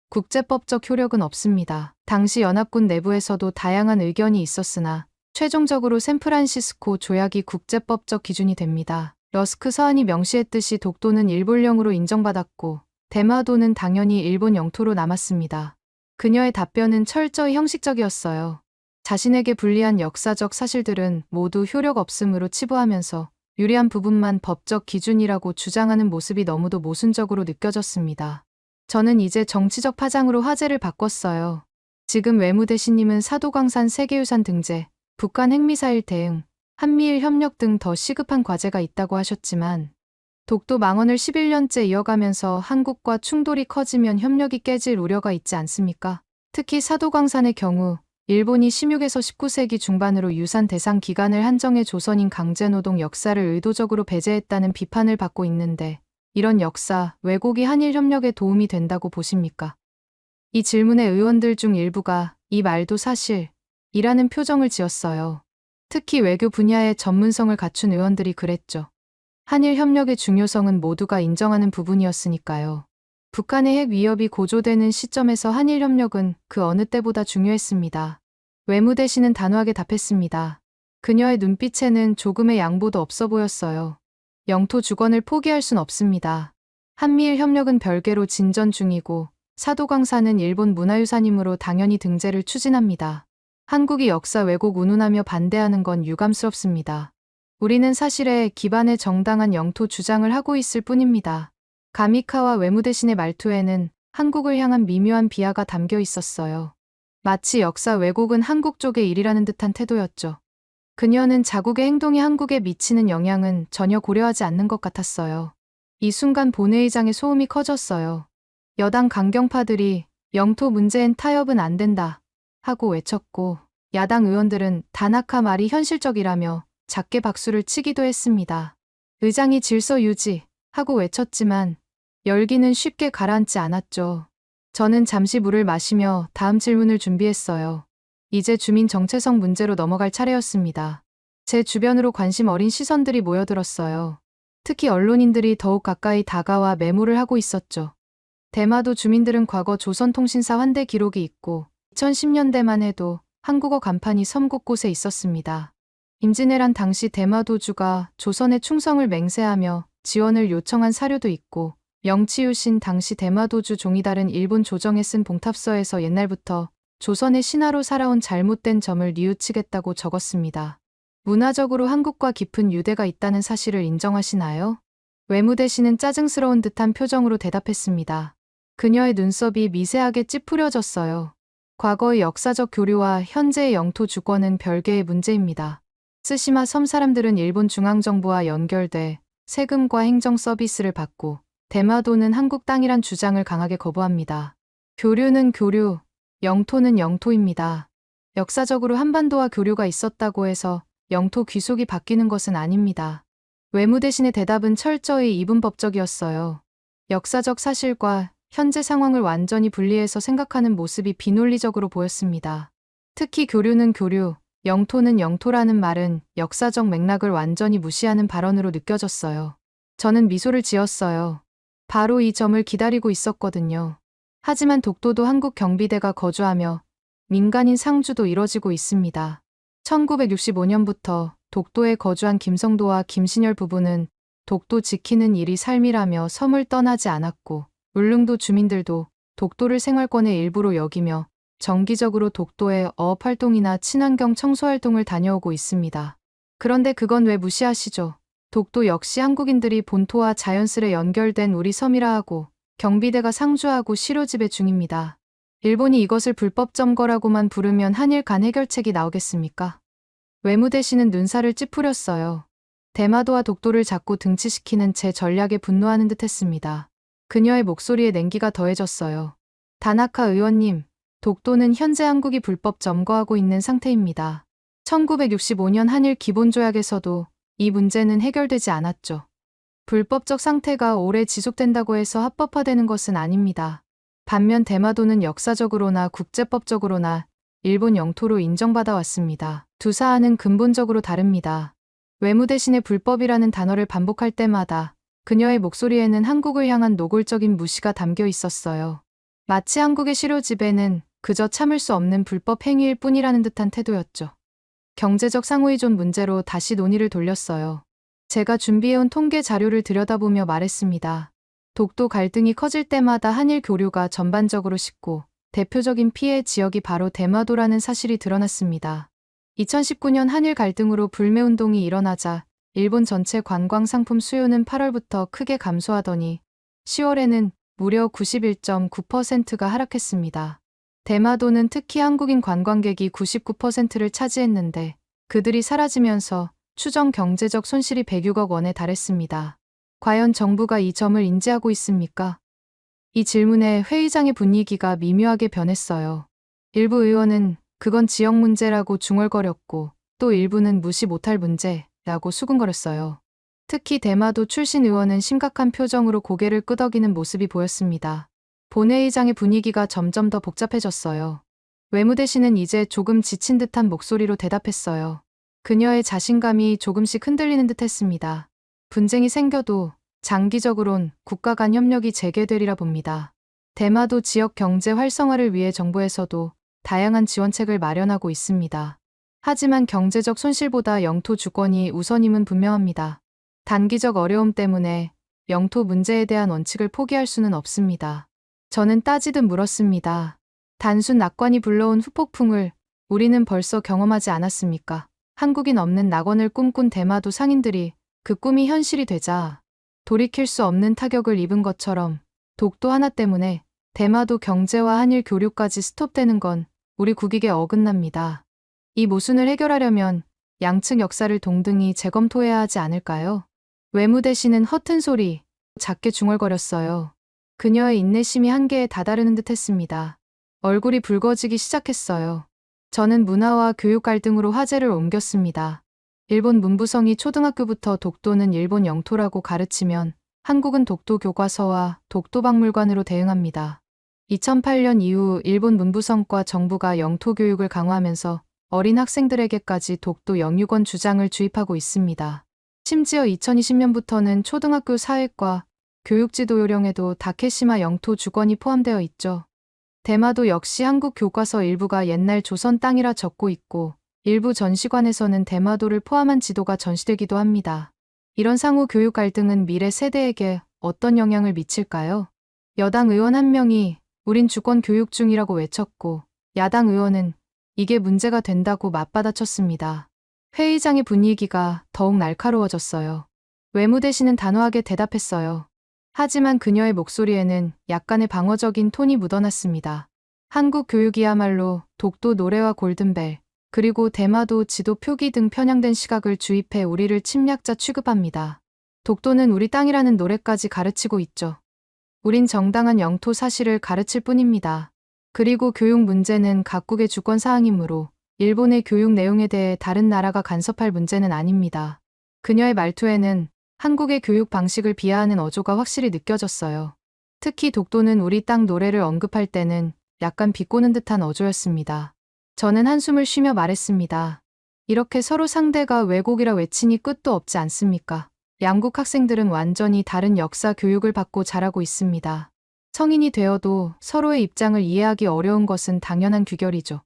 국제법적 효력은 없습니다. 당시 연합군 내부에서도 다양한 의견이 있었으나 최종적으로 샌프란시스코 조약이 국제법적 기준이 됩니다. 러스크 서한이 명시했듯이 독도는 일본령으로 인정받았고 대마도는 당연히 일본 영토로 남았습니다. 그녀의 답변은 철저히 형식적이었어요. 자신에게 불리한 역사적 사실들은 모두 효력 없음으로 치부하면서 유리한 부분만 법적 기준이라고 주장하는 모습이 너무도 모순적으로 느껴졌습니다. 저는 이제 정치적 파장으로 화제를 바꿨어요. 지금 외무대신님은 사도광산 세계유산 등재, 북한 핵미사일 대응, 한미일 협력 등 더 시급한 과제가 있다고 하셨지만 독도 망언을 11년째 이어가면서 한국과 충돌이 커지면 협력이 깨질 우려가 있지 않습니까? 특히 사도광산의 경우 일본이 16에서 19세기 중반으로 유산 대상 기간을 한정해 조선인 강제노동 역사를 의도적으로 배제했다는 비판을 받고 있는데 이런 역사, 왜곡이 한일 협력에 도움이 된다고 보십니까? 이 질문에 의원들 중 일부가 이 말도 사실이라는 표정을 지었어요. 특히 외교 분야의 전문성을 갖춘 의원들이 그랬죠. 한일 협력의 중요성은 모두가 인정하는 부분이었으니까요. 북한의 핵 위협이 고조되는 시점에서 한일 협력은 그 어느 때보다 중요했습니다. 외무대신은 단호하게 답했습니다. 그녀의 눈빛에는 조금의 양보도 없어 보였어요. 영토 주권을 포기할 순 없습니다. 한미일 협력은 별개로 진전 중이고 사도광산은 일본 문화유산이므로 당연히 등재를 추진합니다. 한국이 역사 왜곡 운운하며 반대하는 건 유감스럽습니다. 우리는 사실에 기반의 정당한 영토 주장을 하고 있을 뿐입니다. 가미카와 외무대신의 말투에는 한국을 향한 미묘한 비하가 담겨 있었어요. 마치 역사 왜곡은 한국 쪽의 일이라는 듯한 태도였죠. 그녀는 자국의 행동이 한국에 미치는 영향은 전혀 고려하지 않는 것 같았어요. 이 순간 본회의장의 소음이 커졌어요. 여당 강경파들이 영토 문제엔 타협은 안 된다 하고 외쳤고 야당 의원들은 다나카 말이 현실적이라며 작게 박수를 치기도 했습니다. 의장이 질서 유지 하고 외쳤지만 열기는 쉽게 가라앉지 않았죠. 저는 잠시 물을 마시며 다음 질문을 준비했어요. 이제 주민 정체성 문제로 넘어갈 차례였습니다. 제 주변으로 관심 어린 시선들이 모여들었어요. 특히 언론인들이 더욱 가까이 다가와 메모를 하고 있었죠. 대마도 주민들은 과거 조선통신사 환대 기록이 있고 2010년대만 해도 한국어 간판이 섬 곳곳에 있었습니다. 임진왜란 당시 대마도주가 조선의 충성을 맹세하며 지원을 요청한 사료도 있고 명치유신 당시 대마도주 종이 다른 일본 조정에 쓴 봉탑서에서 옛날부터 조선의 신하로 살아온 잘못된 점을 뉘우치겠다고 적었습니다. 문화적으로 한국과 깊은 유대가 있다는 사실을 인정하시나요? 외무대신은 짜증스러운 듯한 표정으로 대답했습니다. 그녀의 눈썹이 미세하게 찌푸려졌어요. 과거의 역사적 교류와 현재의 영토 주권은 별개의 문제입니다. 쓰시마 섬 사람들은 일본 중앙정부와 연결돼 세금과 행정 서비스를 받고 대마도는 한국 땅이란 주장을 강하게 거부합니다. 교류는 교류, 영토는 영토입니다. 역사적으로 한반도와 교류가 있었다고 해서 영토 귀속이 바뀌는 것은 아닙니다. 외무대신의 대답은 철저히 이분법적이었어요. 역사적 사실과 현재 상황을 완전히 분리해서 생각하는 모습이 비논리적으로 보였습니다. 특히 교류는 교류, 영토는 영토라는 말은 역사적 맥락을 완전히 무시하는 발언으로 느껴졌어요. 저는 미소를 지었어요. 바로 이 점을 기다리고 있었거든요. 하지만 독도도 한국 경비대가 거주하며 민간인 상주도 이뤄지고 있습니다. 1965년부터 독도에 거주한 김성도와 김신열 부부는 독도 지키는 일이 삶이라며 섬을 떠나지 않았고 울릉도 주민들도 독도를 생활권의 일부로 여기며 정기적으로 독도의 어업활동이나 친환경 청소활동을 다녀오고 있습니다. 그런데 그건 왜 무시하시죠? 독도 역시 한국인들이 본토와 자연스레 연결된 우리 섬이라 하고 경비대가 상주하고 실효지배 중입니다. 일본이 이것을 불법 점거라고만 부르면 한일 간 해결책이 나오겠습니까? 외무대신은 눈살을 찌푸렸어요. 대마도와 독도를 자꾸 등치시키는 제 전략에 분노하는 듯 했습니다. 그녀의 목소리에 냉기가 더해졌어요. 다나카 의원님, 독도는 현재 한국이 불법 점거하고 있는 상태입니다. 1965년 한일 기본조약에서도 이 문제는 해결되지 않았죠. 불법적 상태가 오래 지속된다고 해서 합법화되는 것은 아닙니다. 반면 대마도는 역사적으로나 국제법적으로나 일본 영토로 인정받아 왔습니다. 두 사안은 근본적으로 다릅니다. 외무 대신에 불법이라는 단어를 반복할 때마다 그녀의 목소리에는 한국을 향한 노골적인 무시가 담겨 있었어요. 마치 한국의 실효 지배는 그저 참을 수 없는 불법 행위일 뿐이라는 듯한 태도였죠. 경제적 상호의존 문제로 다시 논의를 돌렸어요. 제가 준비해온 통계 자료를 들여다보며 말했습니다. 독도 갈등이 커질 때마다 한일 교류가 전반적으로 식고 대표적인 피해 지역이 바로 대마도라는 사실이 드러났습니다. 2019년 한일 갈등으로 불매운동이 일어나자 일본 전체 관광 상품 수요는 8월부터 크게 감소하더니 10월에는 무려 91.9%가 하락했습니다. 대마도는 특히 한국인 관광객이 99%를 차지했는데 그들이 사라지면서 추정 경제적 손실이 106억 원에 달했습니다. 과연 정부가 이 점을 인지하고 있습니까? 이 질문에 회의장의 분위기가 미묘하게 변했어요. 일부 의원은 그건 지역 문제라고 중얼거렸고 또 일부는 무시 못할 문제라고 수군거렸어요. 특히 대마도 출신 의원은 심각한 표정으로 고개를 끄덕이는 모습이 보였습니다. 본회의장의 분위기가 점점 더 복잡해졌어요. 외무대신은 이제 조금 지친 듯한 목소리로 대답했어요. 그녀의 자신감이 조금씩 흔들리는 듯 했습니다. 분쟁이 생겨도 장기적으론 국가 간 협력이 재개되리라 봅니다. 대마도 지역 경제 활성화를 위해 정부에서도 다양한 지원책을 마련하고 있습니다. 하지만 경제적 손실보다 영토 주권이 우선임은 분명합니다. 단기적 어려움 때문에 영토 문제에 대한 원칙을 포기할 수는 없습니다. 저는 따지듯 물었습니다. 단순 낙관이 불러온 후폭풍을 우리는 벌써 경험하지 않았습니까? 한국인 없는 낙원을 꿈꾼 대마도 상인들이 그 꿈이 현실이 되자 돌이킬 수 없는 타격을 입은 것처럼 독도 하나 때문에 대마도 경제와 한일 교류까지 스톱되는 건 우리 국익에 어긋납니다. 이 모순을 해결하려면 양측 역사를 동등히 재검토해야 하지 않을까요? 외무대신은 허튼 소리, 작게 중얼거렸어요. 그녀의 인내심이 한계에 다다르는 듯 했습니다. 얼굴이 붉어지기 시작했어요. 저는 문화와 교육 갈등으로 화제를 옮겼습니다. 일본 문부성이 초등학교부터 독도는 일본 영토라고 가르치면 한국은 독도 교과서와 독도 박물관으로 대응합니다. 2008년 이후 일본 문부성과 정부가 영토 교육을 강화하면서 어린 학생들에게까지 독도 영유권 주장을 주입하고 있습니다. 심지어 2020년부터는 초등학교 사회과 교육지도 요령에도 다케시마 영토 주권이 포함되어 있죠. 대마도 역시 한국 교과서 일부가 옛날 조선 땅이라 적고 있고 일부 전시관에서는 대마도를 포함한 지도가 전시되기도 합니다. 이런 상호 교육 갈등은 미래 세대에게 어떤 영향을 미칠까요? 여당 의원 한 명이 우린 주권 교육 중이라고 외쳤고 야당 의원은 이게 문제가 된다고 맞받아쳤습니다. 회의장의 분위기가 더욱 날카로워졌어요. 외무대신은 단호하게 대답했어요. 하지만 그녀의 목소리에는 약간의 방어적인 톤이 묻어났습니다. 한국 교육이야말로 독도 노래와 골든벨, 그리고 대마도 지도 표기 등 편향된 시각을 주입해 우리를 침략자 취급합니다. 독도는 우리 땅이라는 노래까지 가르치고 있죠. 우린 정당한 영토 사실을 가르칠 뿐입니다. 그리고 교육 문제는 각국의 주권 사항이므로 일본의 교육 내용에 대해 다른 나라가 간섭할 문제는 아닙니다. 그녀의 말투에는 한국의 교육 방식을 비하하는 어조가 확실히 느껴졌어요. 특히 독도는 우리 땅 노래를 언급할 때는 약간 비꼬는 듯한 어조였습니다. 저는 한숨을 쉬며 말했습니다. 이렇게 서로 상대가 왜곡이라 외치니 끝도 없지 않습니까? 양국 학생들은 완전히 다른 역사 교육을 받고 자라고 있습니다. 성인이 되어도 서로의 입장을 이해하기 어려운 것은 당연한 규결이죠.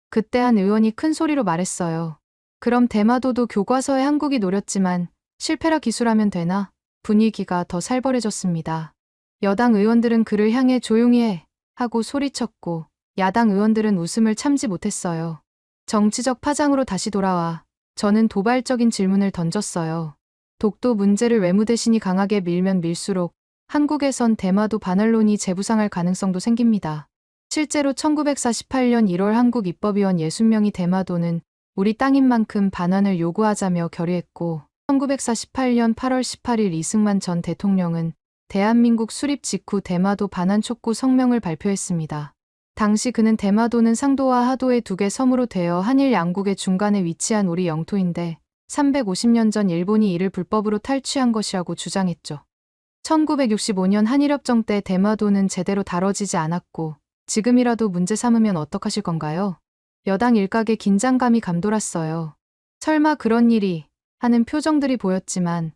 그때 한 의원이 큰 소리로 말했어요. 그럼 대마도도 교과서에 한국이 노렸지만 실패라 기술하면 되나? 분위기가 더 살벌해졌습니다. 여당 의원들은 그를 향해 조용히 해 하고 소리쳤고 야당 의원들은 웃음을 참지 못했어요. 정치적 파장으로 다시 돌아와 저는 도발적인 질문을 던졌어요. 독도 문제를 외무대신이 강하게 밀면 밀수록 한국에선 대마도 반환론이 재부상할 가능성도 생깁니다. 실제로 1948년 1월 한국 입법위원 60명이 대마도는 우리 땅인 만큼 반환을 요구하자며 결의했고 1948년 8월 18일 이승만 전 대통령은 대한민국 수립 직후 대마도 반환 촉구 성명을 발표했습니다. 당시 그는 대마도는 상도와 하도의 두 개 섬으로 되어 한일 양국의 중간에 위치한 우리 영토인데 350년 전 일본이 이를 불법으로 탈취한 것이라고 주장했죠. 1965년 한일협정 때 대마도는 제대로 다뤄지지 않았고 지금이라도 문제 삼으면 어떡하실 건가요? 여당 일각의 긴장감이 감돌았어요. 설마 그런 일이 하는 표정들이 보였지만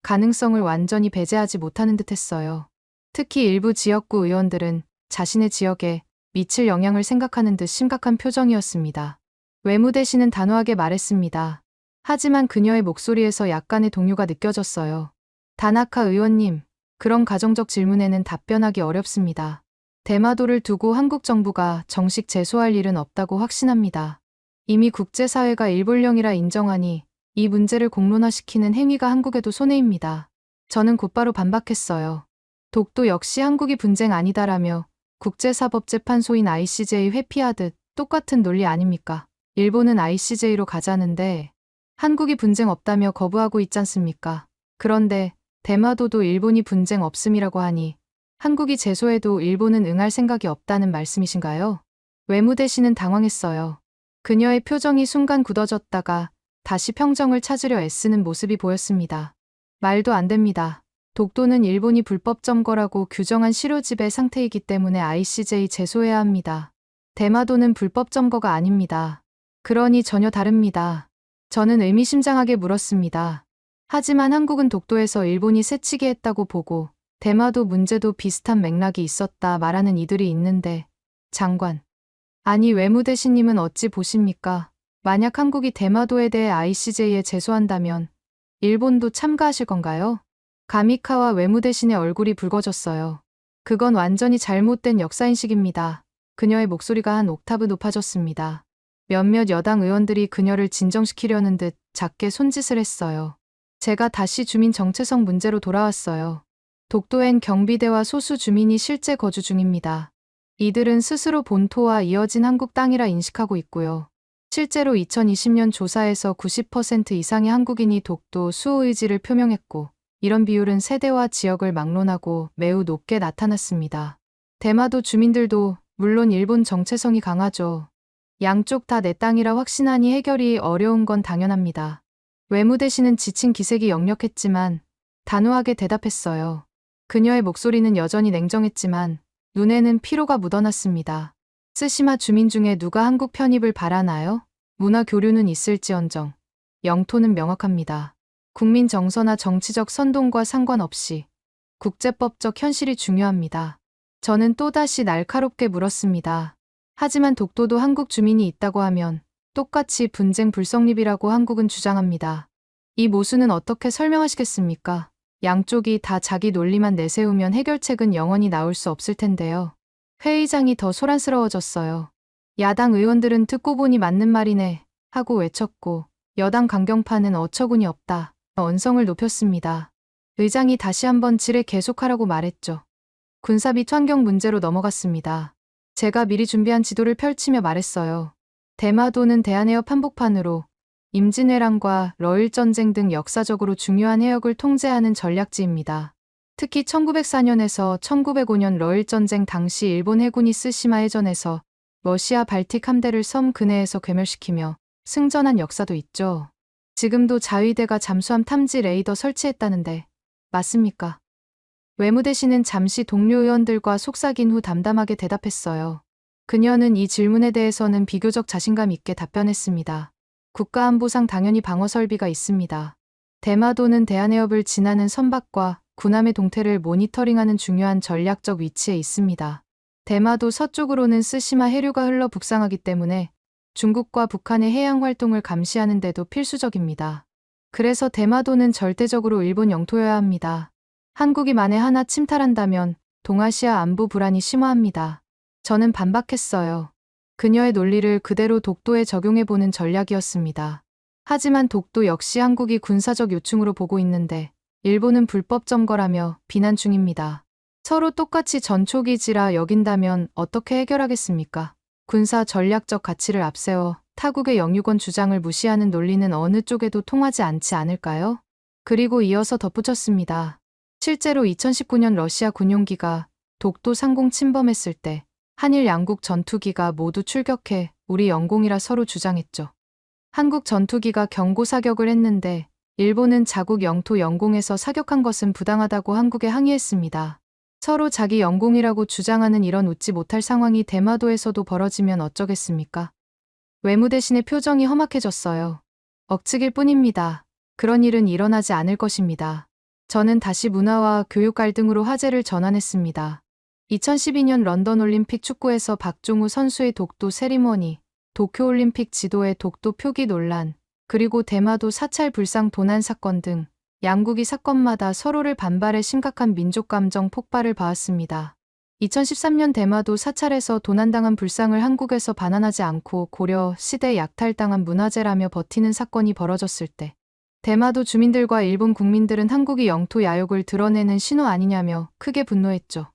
가능성을 완전히 배제하지 못하는 듯했어요. 특히 일부 지역구 의원들은 자신의 지역에 미칠 영향을 생각하는 듯 심각한 표정이었습니다. 외무대 씨는 단호하게 말했습니다. 하지만 그녀의 목소리에서 약간의 동요가 느껴졌어요. 다나카 의원님, 그런 가정적 질문에는 답변하기 어렵습니다. 대마도를 두고 한국 정부가 정식 제소할 일은 없다고 확신합니다. 이미 국제사회가 일본령이라 인정하니 이 문제를 공론화시키는 행위가 한국에도 손해입니다. 저는 곧바로 반박했어요. 독도 역시 한국이 분쟁 아니다라며 국제사법재판소인 ICJ 회피하듯 똑같은 논리 아닙니까? 일본은 ICJ로 가자는데 한국이 분쟁 없다며 거부하고 있지 않습니까? 그런데 대마도도 일본이 분쟁 없음이라고 하니 한국이 제소해도 일본은 응할 생각이 없다는 말씀이신가요? 외무대 씨는 당황했어요. 그녀의 표정이 순간 굳어졌다가 다시 평정을 찾으려 애쓰는 모습이 보였습니다. 말도 안 됩니다. 독도는 일본이 불법 점거라고 규정한 실효지배 상태이기 때문에 ICJ 제소해야 합니다. 대마도는 불법 점거가 아닙니다. 그러니 전혀 다릅니다. 저는 의미심장하게 물었습니다. 하지만 한국은 독도에서 일본이 새치기 했다고 보고 대마도 문제도 비슷한 맥락이 있었다 말하는 이들이 있는데 장관. 아니 외무대신님은 어찌 보십니까? 만약 한국이 대마도에 대해 ICJ에 제소한다면 일본도 참가하실 건가요? 가미카와 외무대신의 얼굴이 붉어졌어요. 그건 완전히 잘못된 역사인식입니다. 그녀의 목소리가 한 옥타브 높아졌습니다. 몇몇 여당 의원들이 그녀를 진정시키려는 듯 작게 손짓을 했어요. 제가 다시 주민 정체성 문제로 돌아왔어요. 독도엔 경비대와 소수 주민이 실제 거주 중입니다. 이들은 스스로 본토와 이어진 한국 땅이라 인식하고 있고요. 실제로 2020년 조사에서 90% 이상의 한국인이 독도 수호 의지를 표명했고 이런 비율은 세대와 지역을 막론하고 매우 높게 나타났습니다. 대마도 주민들도 물론 일본 정체성이 강하죠. 양쪽 다 내 땅이라 확신하니 해결이 어려운 건 당연합니다. 외무대 씨는 지친 기색이 역력했지만 단호하게 대답했어요. 그녀의 목소리는 여전히 냉정했지만 눈에는 피로가 묻어났습니다. 쓰시마 주민 중에 누가 한국 편입을 바라나요? 문화 교류는 있을지언정 영토는 명확합니다. 국민 정서나 정치적 선동과 상관없이 국제법적 현실이 중요합니다. 저는 또다시 날카롭게 물었습니다. 하지만 독도도 한국 주민이 있다고 하면 똑같이 분쟁 불성립이라고 한국은 주장합니다. 이 모순은 어떻게 설명하시겠습니까? 양쪽이 다 자기 논리만 내세우면 해결책은 영원히 나올 수 없을 텐데요. 회의장이 더 소란스러워졌어요. 야당 의원들은 듣고 보니 맞는 말이네 하고 외쳤고 여당 강경파는 어처구니 없다. 언성을 높였습니다. 의장이 다시 한번 질에 계속하라고 말했죠. 군사 및 환경 문제로 넘어갔습니다. 제가 미리 준비한 지도를 펼치며 말했어요. 대마도는 대한해협 한복판으로 임진왜란과 러일전쟁 등 역사적으로 중요한 해역을 통제하는 전략지입니다. 특히 1904년에서 1905년 러일전쟁 당시 일본 해군이 쓰시마 해전에서 러시아 발틱 함대를 섬 근해에서 괴멸시키며 승전한 역사도 있죠. 지금도 자위대가 잠수함 탐지 레이더 설치했다는데 맞습니까? 외무대 씨는 잠시 동료 의원들과 속삭인 후 담담하게 대답했어요. 그녀는 이 질문에 대해서는 비교적 자신감 있게 답변했습니다. 국가안보상 당연히 방어 설비가 있습니다. 대마도는 대한해협을 지나는 선박과 군함의 동태를 모니터링하는 중요한 전략적 위치에 있습니다. 대마도 서쪽으로는 쓰시마 해류가 흘러 북상하기 때문에 중국과 북한의 해양 활동을 감시하는 데도 필수적입니다. 그래서 대마도는 절대적으로 일본 영토여야 합니다. 한국이 만에 하나 침탈한다면 동아시아 안보 불안이 심화합니다. 저는 반박했어요. 그녀의 논리를 그대로 독도에 적용해보는 전략이었습니다. 하지만 독도 역시 한국이 군사적 요충으로 보고 있는데 일본은 불법 점거라며 비난 중입니다. 서로 똑같이 전초기지라 여긴다면 어떻게 해결하겠습니까? 군사 전략적 가치를 앞세워 타국의 영유권 주장을 무시하는 논리는 어느 쪽에도 통하지 않지 않을까요? 그리고 이어서 덧붙였습니다. 실제로 2019년 러시아 군용기가 독도 상공 침범했을 때 한일 양국 전투기가 모두 출격해 우리 영공이라 서로 주장했죠. 한국 전투기가 경고 사격을 했는데 일본은 자국 영토 영공에서 사격한 것은 부당하다고 한국에 항의했습니다. 서로 자기 영공이라고 주장하는 이런 웃지 못할 상황이 대마도에서도 벌어지면 어쩌겠습니까? 외무대신의 표정이 험악해졌어요. 억측일 뿐입니다. 그런 일은 일어나지 않을 것입니다. 저는 다시 문화와 교육 갈등으로 화제를 전환했습니다. 2012년 런던 올림픽 축구에서 박종우 선수의 독도 세리머니, 도쿄올림픽 지도의 독도 표기 논란, 그리고 대마도 사찰 불상 도난 사건 등 양국이 사건마다 서로를 반발해 심각한 민족 감정 폭발을 봐왔습니다. 2013년 대마도 사찰에서 도난당한 불상을 한국에서 반환하지 않고 고려 시대 약탈당한 문화재라며 버티는 사건이 벌어졌을 때 대마도 주민들과 일본 국민들은 한국이 영토 야욕을 드러내는 신호 아니냐며 크게 분노했죠.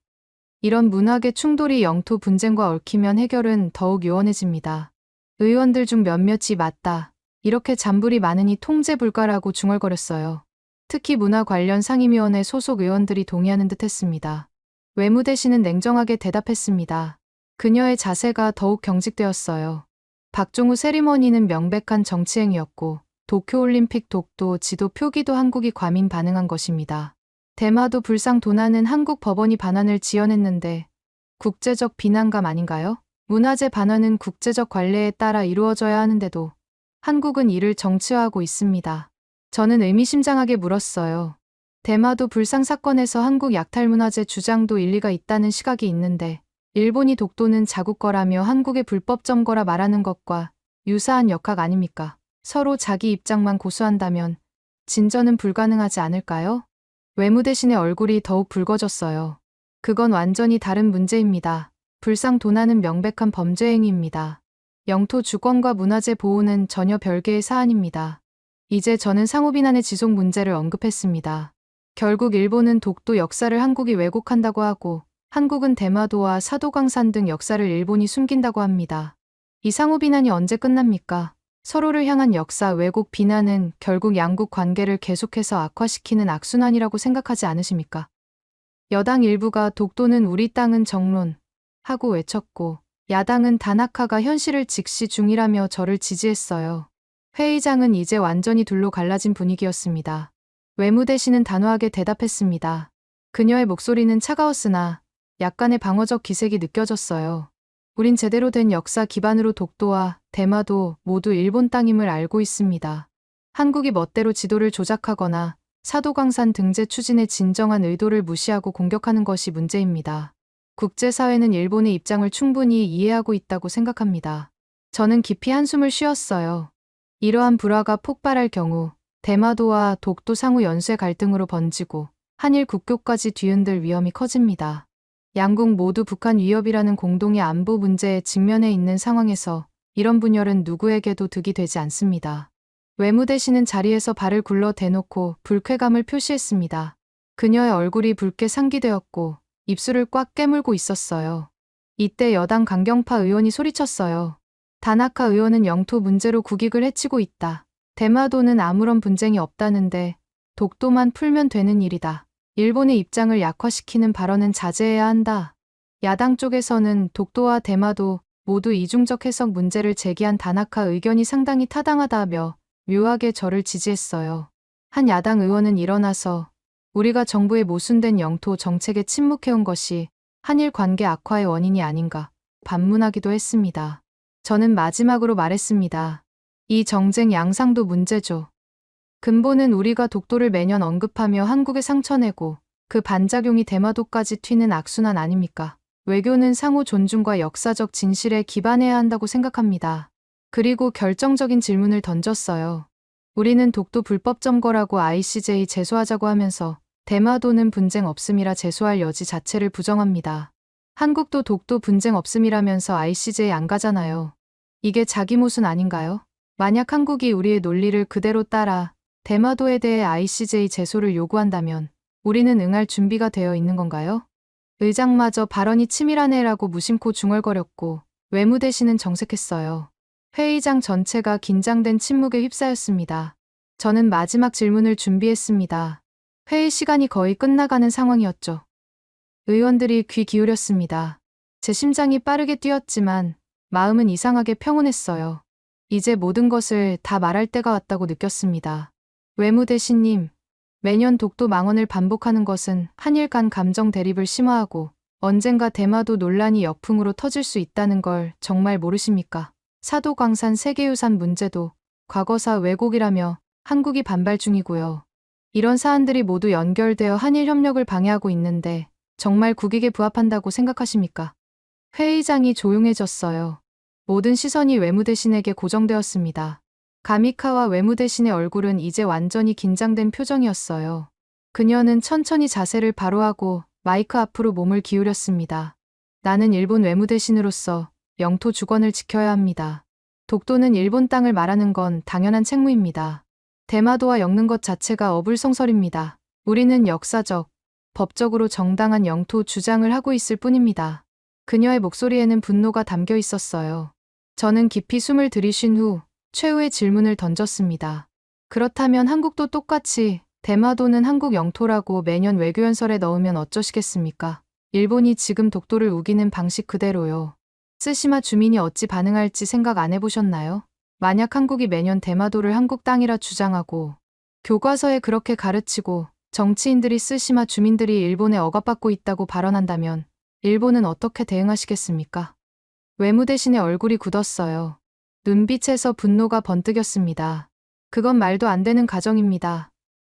이런 문화계 충돌이 영토 분쟁과 얽히면 해결은 더욱 요원해집니다. 의원들 중 몇몇이 맞다. 이렇게 잔불이 많으니 통제 불가라고 중얼거렸어요. 특히 문화 관련 상임위원회 소속 의원들이 동의하는 듯 했습니다. 외무대신은 냉정하게 대답했습니다. 그녀의 자세가 더욱 경직되었어요. 박종우 세리머니는 명백한 정치행위였고 도쿄올림픽 독도 지도 표기도 한국이 과민 반응한 것입니다. 대마도 불상 도난은 한국 법원이 반환을 지연했는데 국제적 비난감 아닌가요? 문화재 반환은 국제적 관례에 따라 이루어져야 하는데도 한국은 이를 정치화하고 있습니다. 저는 의미심장하게 물었어요. 대마도 불상 사건에서 한국 약탈문화재 주장도 일리가 있다는 시각이 있는데 일본이 독도는 자국 거라며 한국의 불법 점거라 말하는 것과 유사한 역학 아닙니까? 서로 자기 입장만 고수한다면 진전은 불가능하지 않을까요? 외무대신의 얼굴이 더욱 붉어졌어요. 그건 완전히 다른 문제입니다. 불상 도난은 명백한 범죄 행위입니다. 영토 주권과 문화재 보호는 전혀 별개의 사안입니다. 이제 저는 상호비난의 지속 문제를 언급했습니다. 결국 일본은 독도 역사를 한국이 왜곡한다고 하고 한국은 대마도와 사도강산 등 역사를 일본이 숨긴다고 합니다. 이 상호비난이 언제 끝납니까? 서로를 향한 역사 왜곡 비난은 결국 양국 관계를 계속해서 악화시키는 악순환이라고 생각하지 않으십니까? 여당 일부가 독도는 우리 땅은 정론 하고 외쳤고 야당은 다나카가 현실을 직시 중이라며 저를 지지했어요. 회의장은 이제 완전히 둘로 갈라진 분위기였습니다. 외무대신은 단호하게 대답했습니다. 그녀의 목소리는 차가웠으나 약간의 방어적 기색이 느껴졌어요. 우린 제대로 된 역사 기반으로 독도와 대마도 모두 일본 땅임을 알고 있습니다. 한국이 멋대로 지도를 조작하거나 사도강산 등재 추진의 진정한 의도를 무시하고 공격하는 것이 문제입니다. 국제사회는 일본의 입장을 충분히 이해하고 있다고 생각합니다. 저는 깊이 한숨을 쉬었어요. 이러한 불화가 폭발할 경우 대마도와 독도 상호 연쇄 갈등으로 번지고 한일 국교까지 뒤흔들 위험이 커집니다. 양국 모두 북한 위협이라는 공동의 안보 문제에 직면해 있는 상황에서 이런 분열은 누구에게도 득이 되지 않습니다. 외무대신은 자리에서 발을 굴러 대놓고 불쾌감을 표시했습니다. 그녀의 얼굴이 붉게 상기되었고 입술을 꽉 깨물고 있었어요. 이때 여당 강경파 의원이 소리쳤어요. 다나카 의원은 영토 문제로 국익을 해치고 있다. 대마도는 아무런 분쟁이 없다는데 독도만 풀면 되는 일이다. 일본의 입장을 약화시키는 발언은 자제해야 한다. 야당 쪽에서는 독도와 대마도 모두 이중적 해석 문제를 제기한 다나카 의견이 상당히 타당하다며 묘하게 저를 지지했어요. 한 야당 의원은 일어나서 우리가 정부의 모순된 영토 정책에 침묵해온 것이 한일 관계 악화의 원인이 아닌가 반문하기도 했습니다. 저는 마지막으로 말했습니다. 이 정쟁 양상도 문제죠. 근본은 우리가 독도를 매년 언급하며 한국에 상처내고 그 반작용이 대마도까지 튀는 악순환 아닙니까? 외교는 상호 존중과 역사적 진실에 기반해야 한다고 생각합니다. 그리고 결정적인 질문을 던졌어요. 우리는 독도 불법 점거라고 ICJ 제소하자고 하면서 대마도는 분쟁 없음이라 제소할 여지 자체를 부정합니다. 한국도 독도 분쟁 없음이라면서 ICJ 안 가잖아요. 이게 자기 모순 아닌가요? 만약 한국이 우리의 논리를 그대로 따라 대마도에 대해 ICJ 제소를 요구한다면 우리는 응할 준비가 되어 있는 건가요? 의장마저 발언이 치밀하네라고 무심코 중얼거렸고 외무대신은 정색했어요. 회의장 전체가 긴장된 침묵에 휩싸였습니다. 저는 마지막 질문을 준비했습니다. 회의 시간이 거의 끝나가는 상황이었죠. 의원들이 귀 기울였습니다. 제 심장이 빠르게 뛰었지만 마음은 이상하게 평온했어요. 이제 모든 것을 다 말할 때가 왔다고 느꼈습니다. 외무대신님, 매년 독도 망언을 반복하는 것은 한일 간 감정 대립을 심화하고 언젠가 대마도 논란이 역풍으로 터질 수 있다는 걸 정말 모르십니까? 사도광산 세계유산 문제도 과거사 왜곡이라며 한국이 반발 중이고요. 이런 사안들이 모두 연결되어 한일 협력을 방해하고 있는데 정말 국익에 부합한다고 생각하십니까? 회의장이 조용해졌어요. 모든 시선이 외무대신에게 고정되었습니다. 가미카와 외무대신의 얼굴은 이제 완전히 긴장된 표정이었어요. 그녀는 천천히 자세를 바로하고 마이크 앞으로 몸을 기울였습니다. 나는 일본 외무대신으로서 영토 주권을 지켜야 합니다. 독도는 일본 땅을 말하는 건 당연한 책무입니다. 대마도와 엮는 것 자체가 어불성설입니다. 우리는 역사적, 법적으로 정당한 영토 주장을 하고 있을 뿐입니다. 그녀의 목소리에는 분노가 담겨 있었어요. 저는 깊이 숨을 들이쉰 후 최후의 질문을 던졌습니다. 그렇다면 한국도 똑같이 대마도는 한국 영토라고 매년 외교연설에 넣으면 어쩌시겠습니까? 일본이 지금 독도를 우기는 방식 그대로요. 쓰시마 주민이 어찌 반응할지 생각 안 해보셨나요? 만약 한국이 매년 대마도를 한국 땅이라 주장하고 교과서에 그렇게 가르치고 정치인들이 쓰시마 주민들이 일본에 억압받고 있다고 발언한다면 일본은 어떻게 대응하시겠습니까? 외무대신의 얼굴이 굳었어요. 눈빛에서 분노가 번뜩였습니다. 그건 말도 안 되는 가정입니다.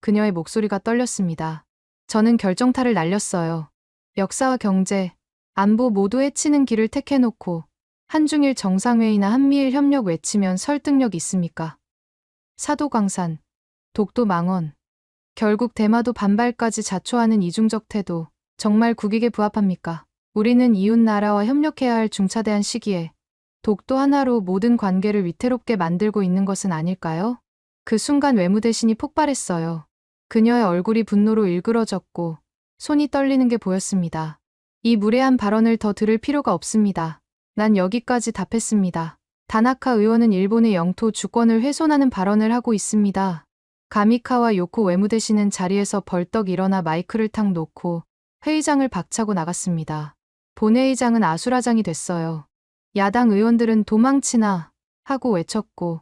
그녀의 목소리가 떨렸습니다. 저는 결정타를 날렸어요. 역사와 경제, 안보 모두 해치는 길을 택해놓고 한중일 정상회의나 한미일 협력 외치면 설득력 있습니까? 사도광산, 독도 망언, 결국 대마도 반발까지 자초하는 이중적 태도, 정말 국익에 부합합니까? 우리는 이웃나라와 협력해야 할 중차대한 시기에 독도 하나로 모든 관계를 위태롭게 만들고 있는 것은 아닐까요? 그 순간 외무대신이 폭발했어요. 그녀의 얼굴이 분노로 일그러졌고 손이 떨리는 게 보였습니다. 이 무례한 발언을 더 들을 필요가 없습니다. 난 여기까지 답했습니다. 다나카 의원은 일본의 영토 주권을 훼손하는 발언을 하고 있습니다. 가미카와 요코 외무대신은 자리에서 벌떡 일어나 마이크를 탁 놓고 회의장을 박차고 나갔습니다. 본회의장은 아수라장이 됐어요. 야당 의원들은 도망치나 하고 외쳤고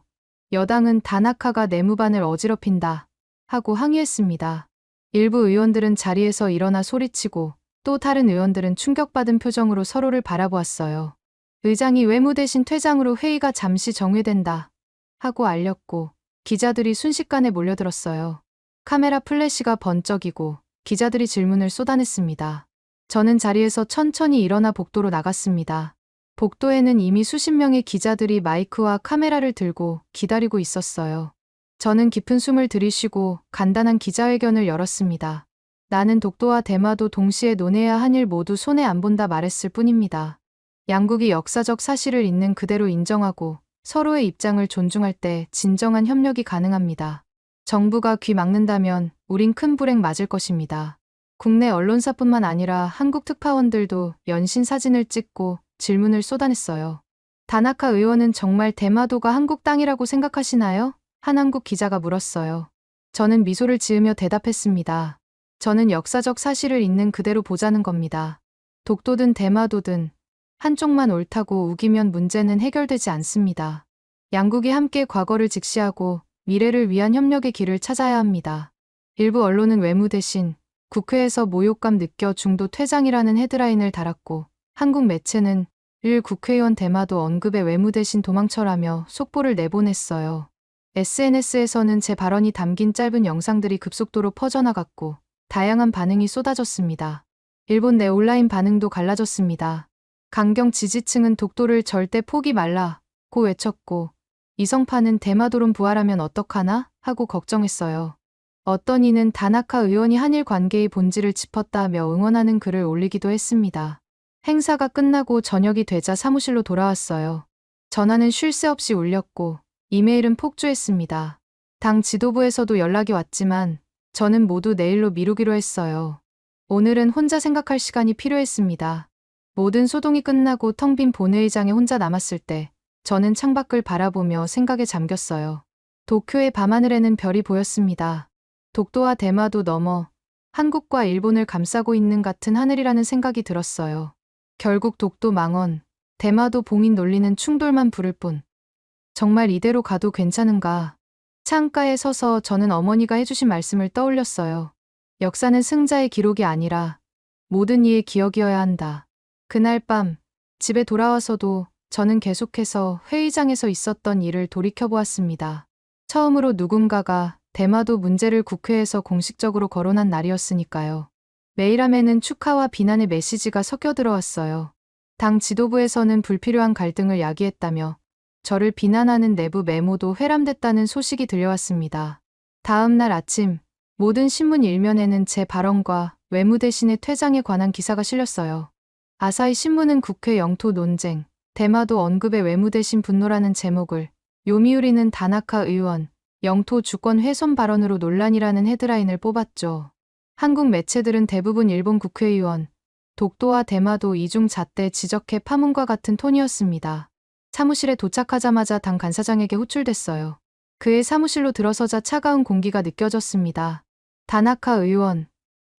여당은 다나카가 내무반을 어지럽힌다 하고 항의했습니다. 일부 의원들은 자리에서 일어나 소리치고 또 다른 의원들은 충격받은 표정으로 서로를 바라보았어요. 의장이 외무대신 퇴장으로 회의가 잠시 정회된다 하고 알렸고 기자들이 순식간에 몰려들었어요. 카메라 플래시가 번쩍이고 기자들이 질문을 쏟아냈습니다. 저는 자리에서 천천히 일어나 복도로 나갔습니다. 복도에는 이미 수십 명의 기자들이 마이크와 카메라를 들고 기다리고 있었어요. 저는 깊은 숨을 들이쉬고 간단한 기자회견을 열었습니다. 나는 독도와 대마도 동시에 논해야 한 일 모두 손해 안 본다 말했을 뿐입니다. 양국이 역사적 사실을 있는 그대로 인정하고 서로의 입장을 존중할 때 진정한 협력이 가능합니다. 정부가 귀 막는다면 우린 큰 불행 맞을 것입니다. 국내 언론사뿐만 아니라 한국 특파원들도 연신 사진을 찍고 질문을 쏟아냈어요. 다나카 의원은 정말 대마도가 한국 땅이라고 생각하시나요? 한 한국 기자가 물었어요. 저는 미소를 지으며 대답했습니다. 저는 역사적 사실을 있는 그대로 보자는 겁니다. 독도든 대마도든 한쪽만 옳다고 우기면 문제는 해결되지 않습니다. 양국이 함께 과거를 직시하고 미래를 위한 협력의 길을 찾아야 합니다. 일부 언론은 외무 대신 국회에서 모욕감 느껴 중도 퇴장이라는 헤드라인을 달았고 한국 매체는 일 국회의원 대마도 언급에 외무 대신 도망쳐라며 속보를 내보냈어요. SNS에서는 제 발언이 담긴 짧은 영상들이 급속도로 퍼져나갔고 다양한 반응이 쏟아졌습니다. 일본 내 온라인 반응도 갈라졌습니다. 강경 지지층은 독도를 절대 포기 말라고 외쳤고 이성파는 대마도론 부활하면 어떡하나 하고 걱정했어요. 어떤 이는 다나카 의원이 한일 관계의 본질을 짚었다며 응원하는 글을 올리기도 했습니다. 행사가 끝나고 저녁이 되자 사무실로 돌아왔어요. 전화는 쉴 새 없이 울렸고 이메일은 폭주했습니다. 당 지도부에서도 연락이 왔지만 저는 모두 내일로 미루기로 했어요. 오늘은 혼자 생각할 시간이 필요했습니다. 모든 소동이 끝나고 텅 빈 본회의장에 혼자 남았을 때 저는 창밖을 바라보며 생각에 잠겼어요. 도쿄의 밤하늘에는 별이 보였습니다. 독도와 대마도 넘어 한국과 일본을 감싸고 있는 같은 하늘이라는 생각이 들었어요. 결국 독도 망언, 대마도 봉인 논리는 충돌만 부를 뿐. 정말 이대로 가도 괜찮은가? 창가에 서서 저는 어머니가 해주신 말씀을 떠올렸어요. 역사는 승자의 기록이 아니라 모든 이의 기억이어야 한다. 그날 밤 집에 돌아와서도 저는 계속해서 회의장에서 있었던 일을 돌이켜보았습니다. 처음으로 누군가가 대마도 문제를 국회에서 공식적으로 거론한 날이었으니까요. 메일함에는 축하와 비난의 메시지가 섞여 들어왔어요. 당 지도부에서는 불필요한 갈등을 야기했다며 저를 비난하는 내부 메모도 회람됐다는 소식이 들려왔습니다. 다음 날 아침 모든 신문 일면에는 제 발언과 외무대신의 퇴장에 관한 기사가 실렸어요. 아사히 신문은 국회 영토 논쟁, 대마도 언급에 외무대신 분노라는 제목을, 요미우리는 다나카 의원, 영토 주권 훼손 발언으로 논란이라는 헤드라인을 뽑았죠. 한국 매체들은 대부분 일본 국회의원, 독도와 대마도 이중 잣대 지적해 파문과 같은 톤이었습니다. 사무실에 도착하자마자 당 간사장에게 호출됐어요. 그의 사무실로 들어서자 차가운 공기가 느껴졌습니다. 다나카 의원,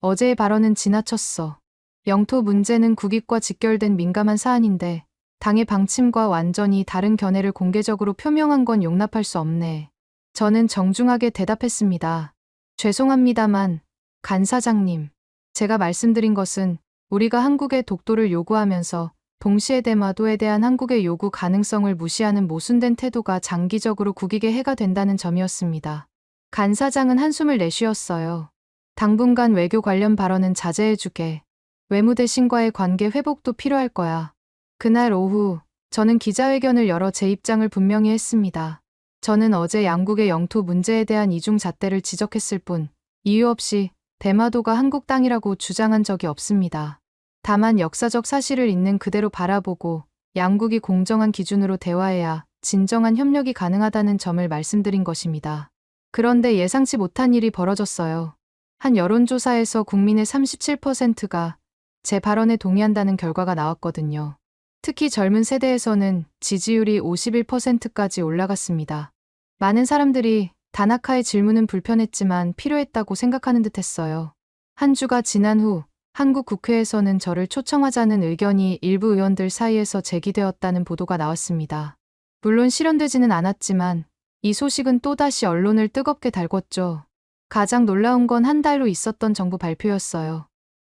어제의 발언은 지나쳤어. 영토 문제는 국익과 직결된 민감한 사안인데 당의 방침과 완전히 다른 견해를 공개적으로 표명한 건 용납할 수 없네. 저는 정중하게 대답했습니다. 죄송합니다만 간사장님, 제가 말씀드린 것은 우리가 한국의 독도를 요구하면서 동시에 대마도에 대한 한국의 요구 가능성을 무시하는 모순된 태도가 장기적으로 국익에 해가 된다는 점이었습니다. 간사장은 한숨을 내쉬었어요. 당분간 외교 관련 발언은 자제해주게. 외무대신과의 관계 회복도 필요할 거야. 그날 오후 저는 기자회견을 열어 제 입장을 분명히 했습니다. 저는 어제 양국의 영토 문제에 대한 이중 잣대를 지적했을 뿐 이유 없이 대마도가 한국 땅이라고 주장한 적이 없습니다. 다만 역사적 사실을 있는 그대로 바라보고 양국이 공정한 기준으로 대화해야 진정한 협력이 가능하다는 점을 말씀드린 것입니다. 그런데 예상치 못한 일이 벌어졌어요. 한 여론조사에서 국민의 37%가 제 발언에 동의한다는 결과가 나왔거든요. 특히 젊은 세대에서는 지지율이 51%까지 올라갔습니다. 많은 사람들이 다나카의 질문은 불편했지만 필요했다고 생각하는 듯했어요. 한 주가 지난 후 한국 국회에서는 저를 초청하자는 의견이 일부 의원들 사이에서 제기되었다는 보도가 나왔습니다. 물론 실현되지는 않았지만 이 소식은 또다시 언론을 뜨겁게 달궜죠. 가장 놀라운 건 한 달 후 있었던 정부 발표였어요.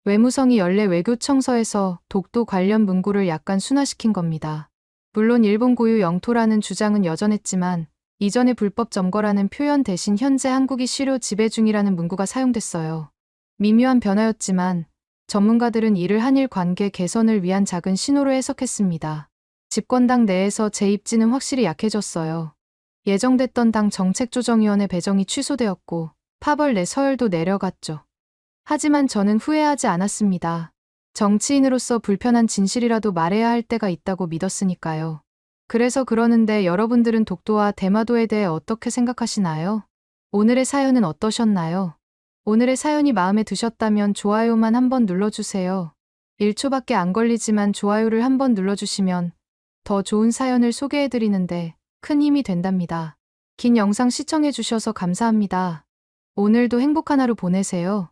외무성이 연례 외교청서에서 독도 관련 문구를 약간 순화시킨 겁니다. 물론 일본 고유 영토라는 주장은 여전했지만 이전의 불법 점거라는 표현 대신 현재 한국이 실효 지배 중이라는 문구가 사용됐어요. 미묘한 변화였지만 전문가들은 이를 한일 관계 개선을 위한 작은 신호로 해석했습니다. 집권당 내에서 제 입지는 확실히 약해졌어요. 예정됐던 당 정책조정위원회 배정이 취소되었고 파벌 내 서열도 내려갔죠. 하지만 저는 후회하지 않았습니다. 정치인으로서 불편한 진실이라도 말해야 할 때가 있다고 믿었으니까요. 그래서 그러는데 여러분들은 독도와 대마도에 대해 어떻게 생각하시나요? 오늘의 사연은 어떠셨나요? 오늘의 사연이 마음에 드셨다면 좋아요만 한번 눌러주세요. 1초밖에 안 걸리지만 좋아요를 한번 눌러주시면 더 좋은 사연을 소개해드리는데 큰 힘이 된답니다. 긴 영상 시청해주셔서 감사합니다. 오늘도 행복한 하루 보내세요.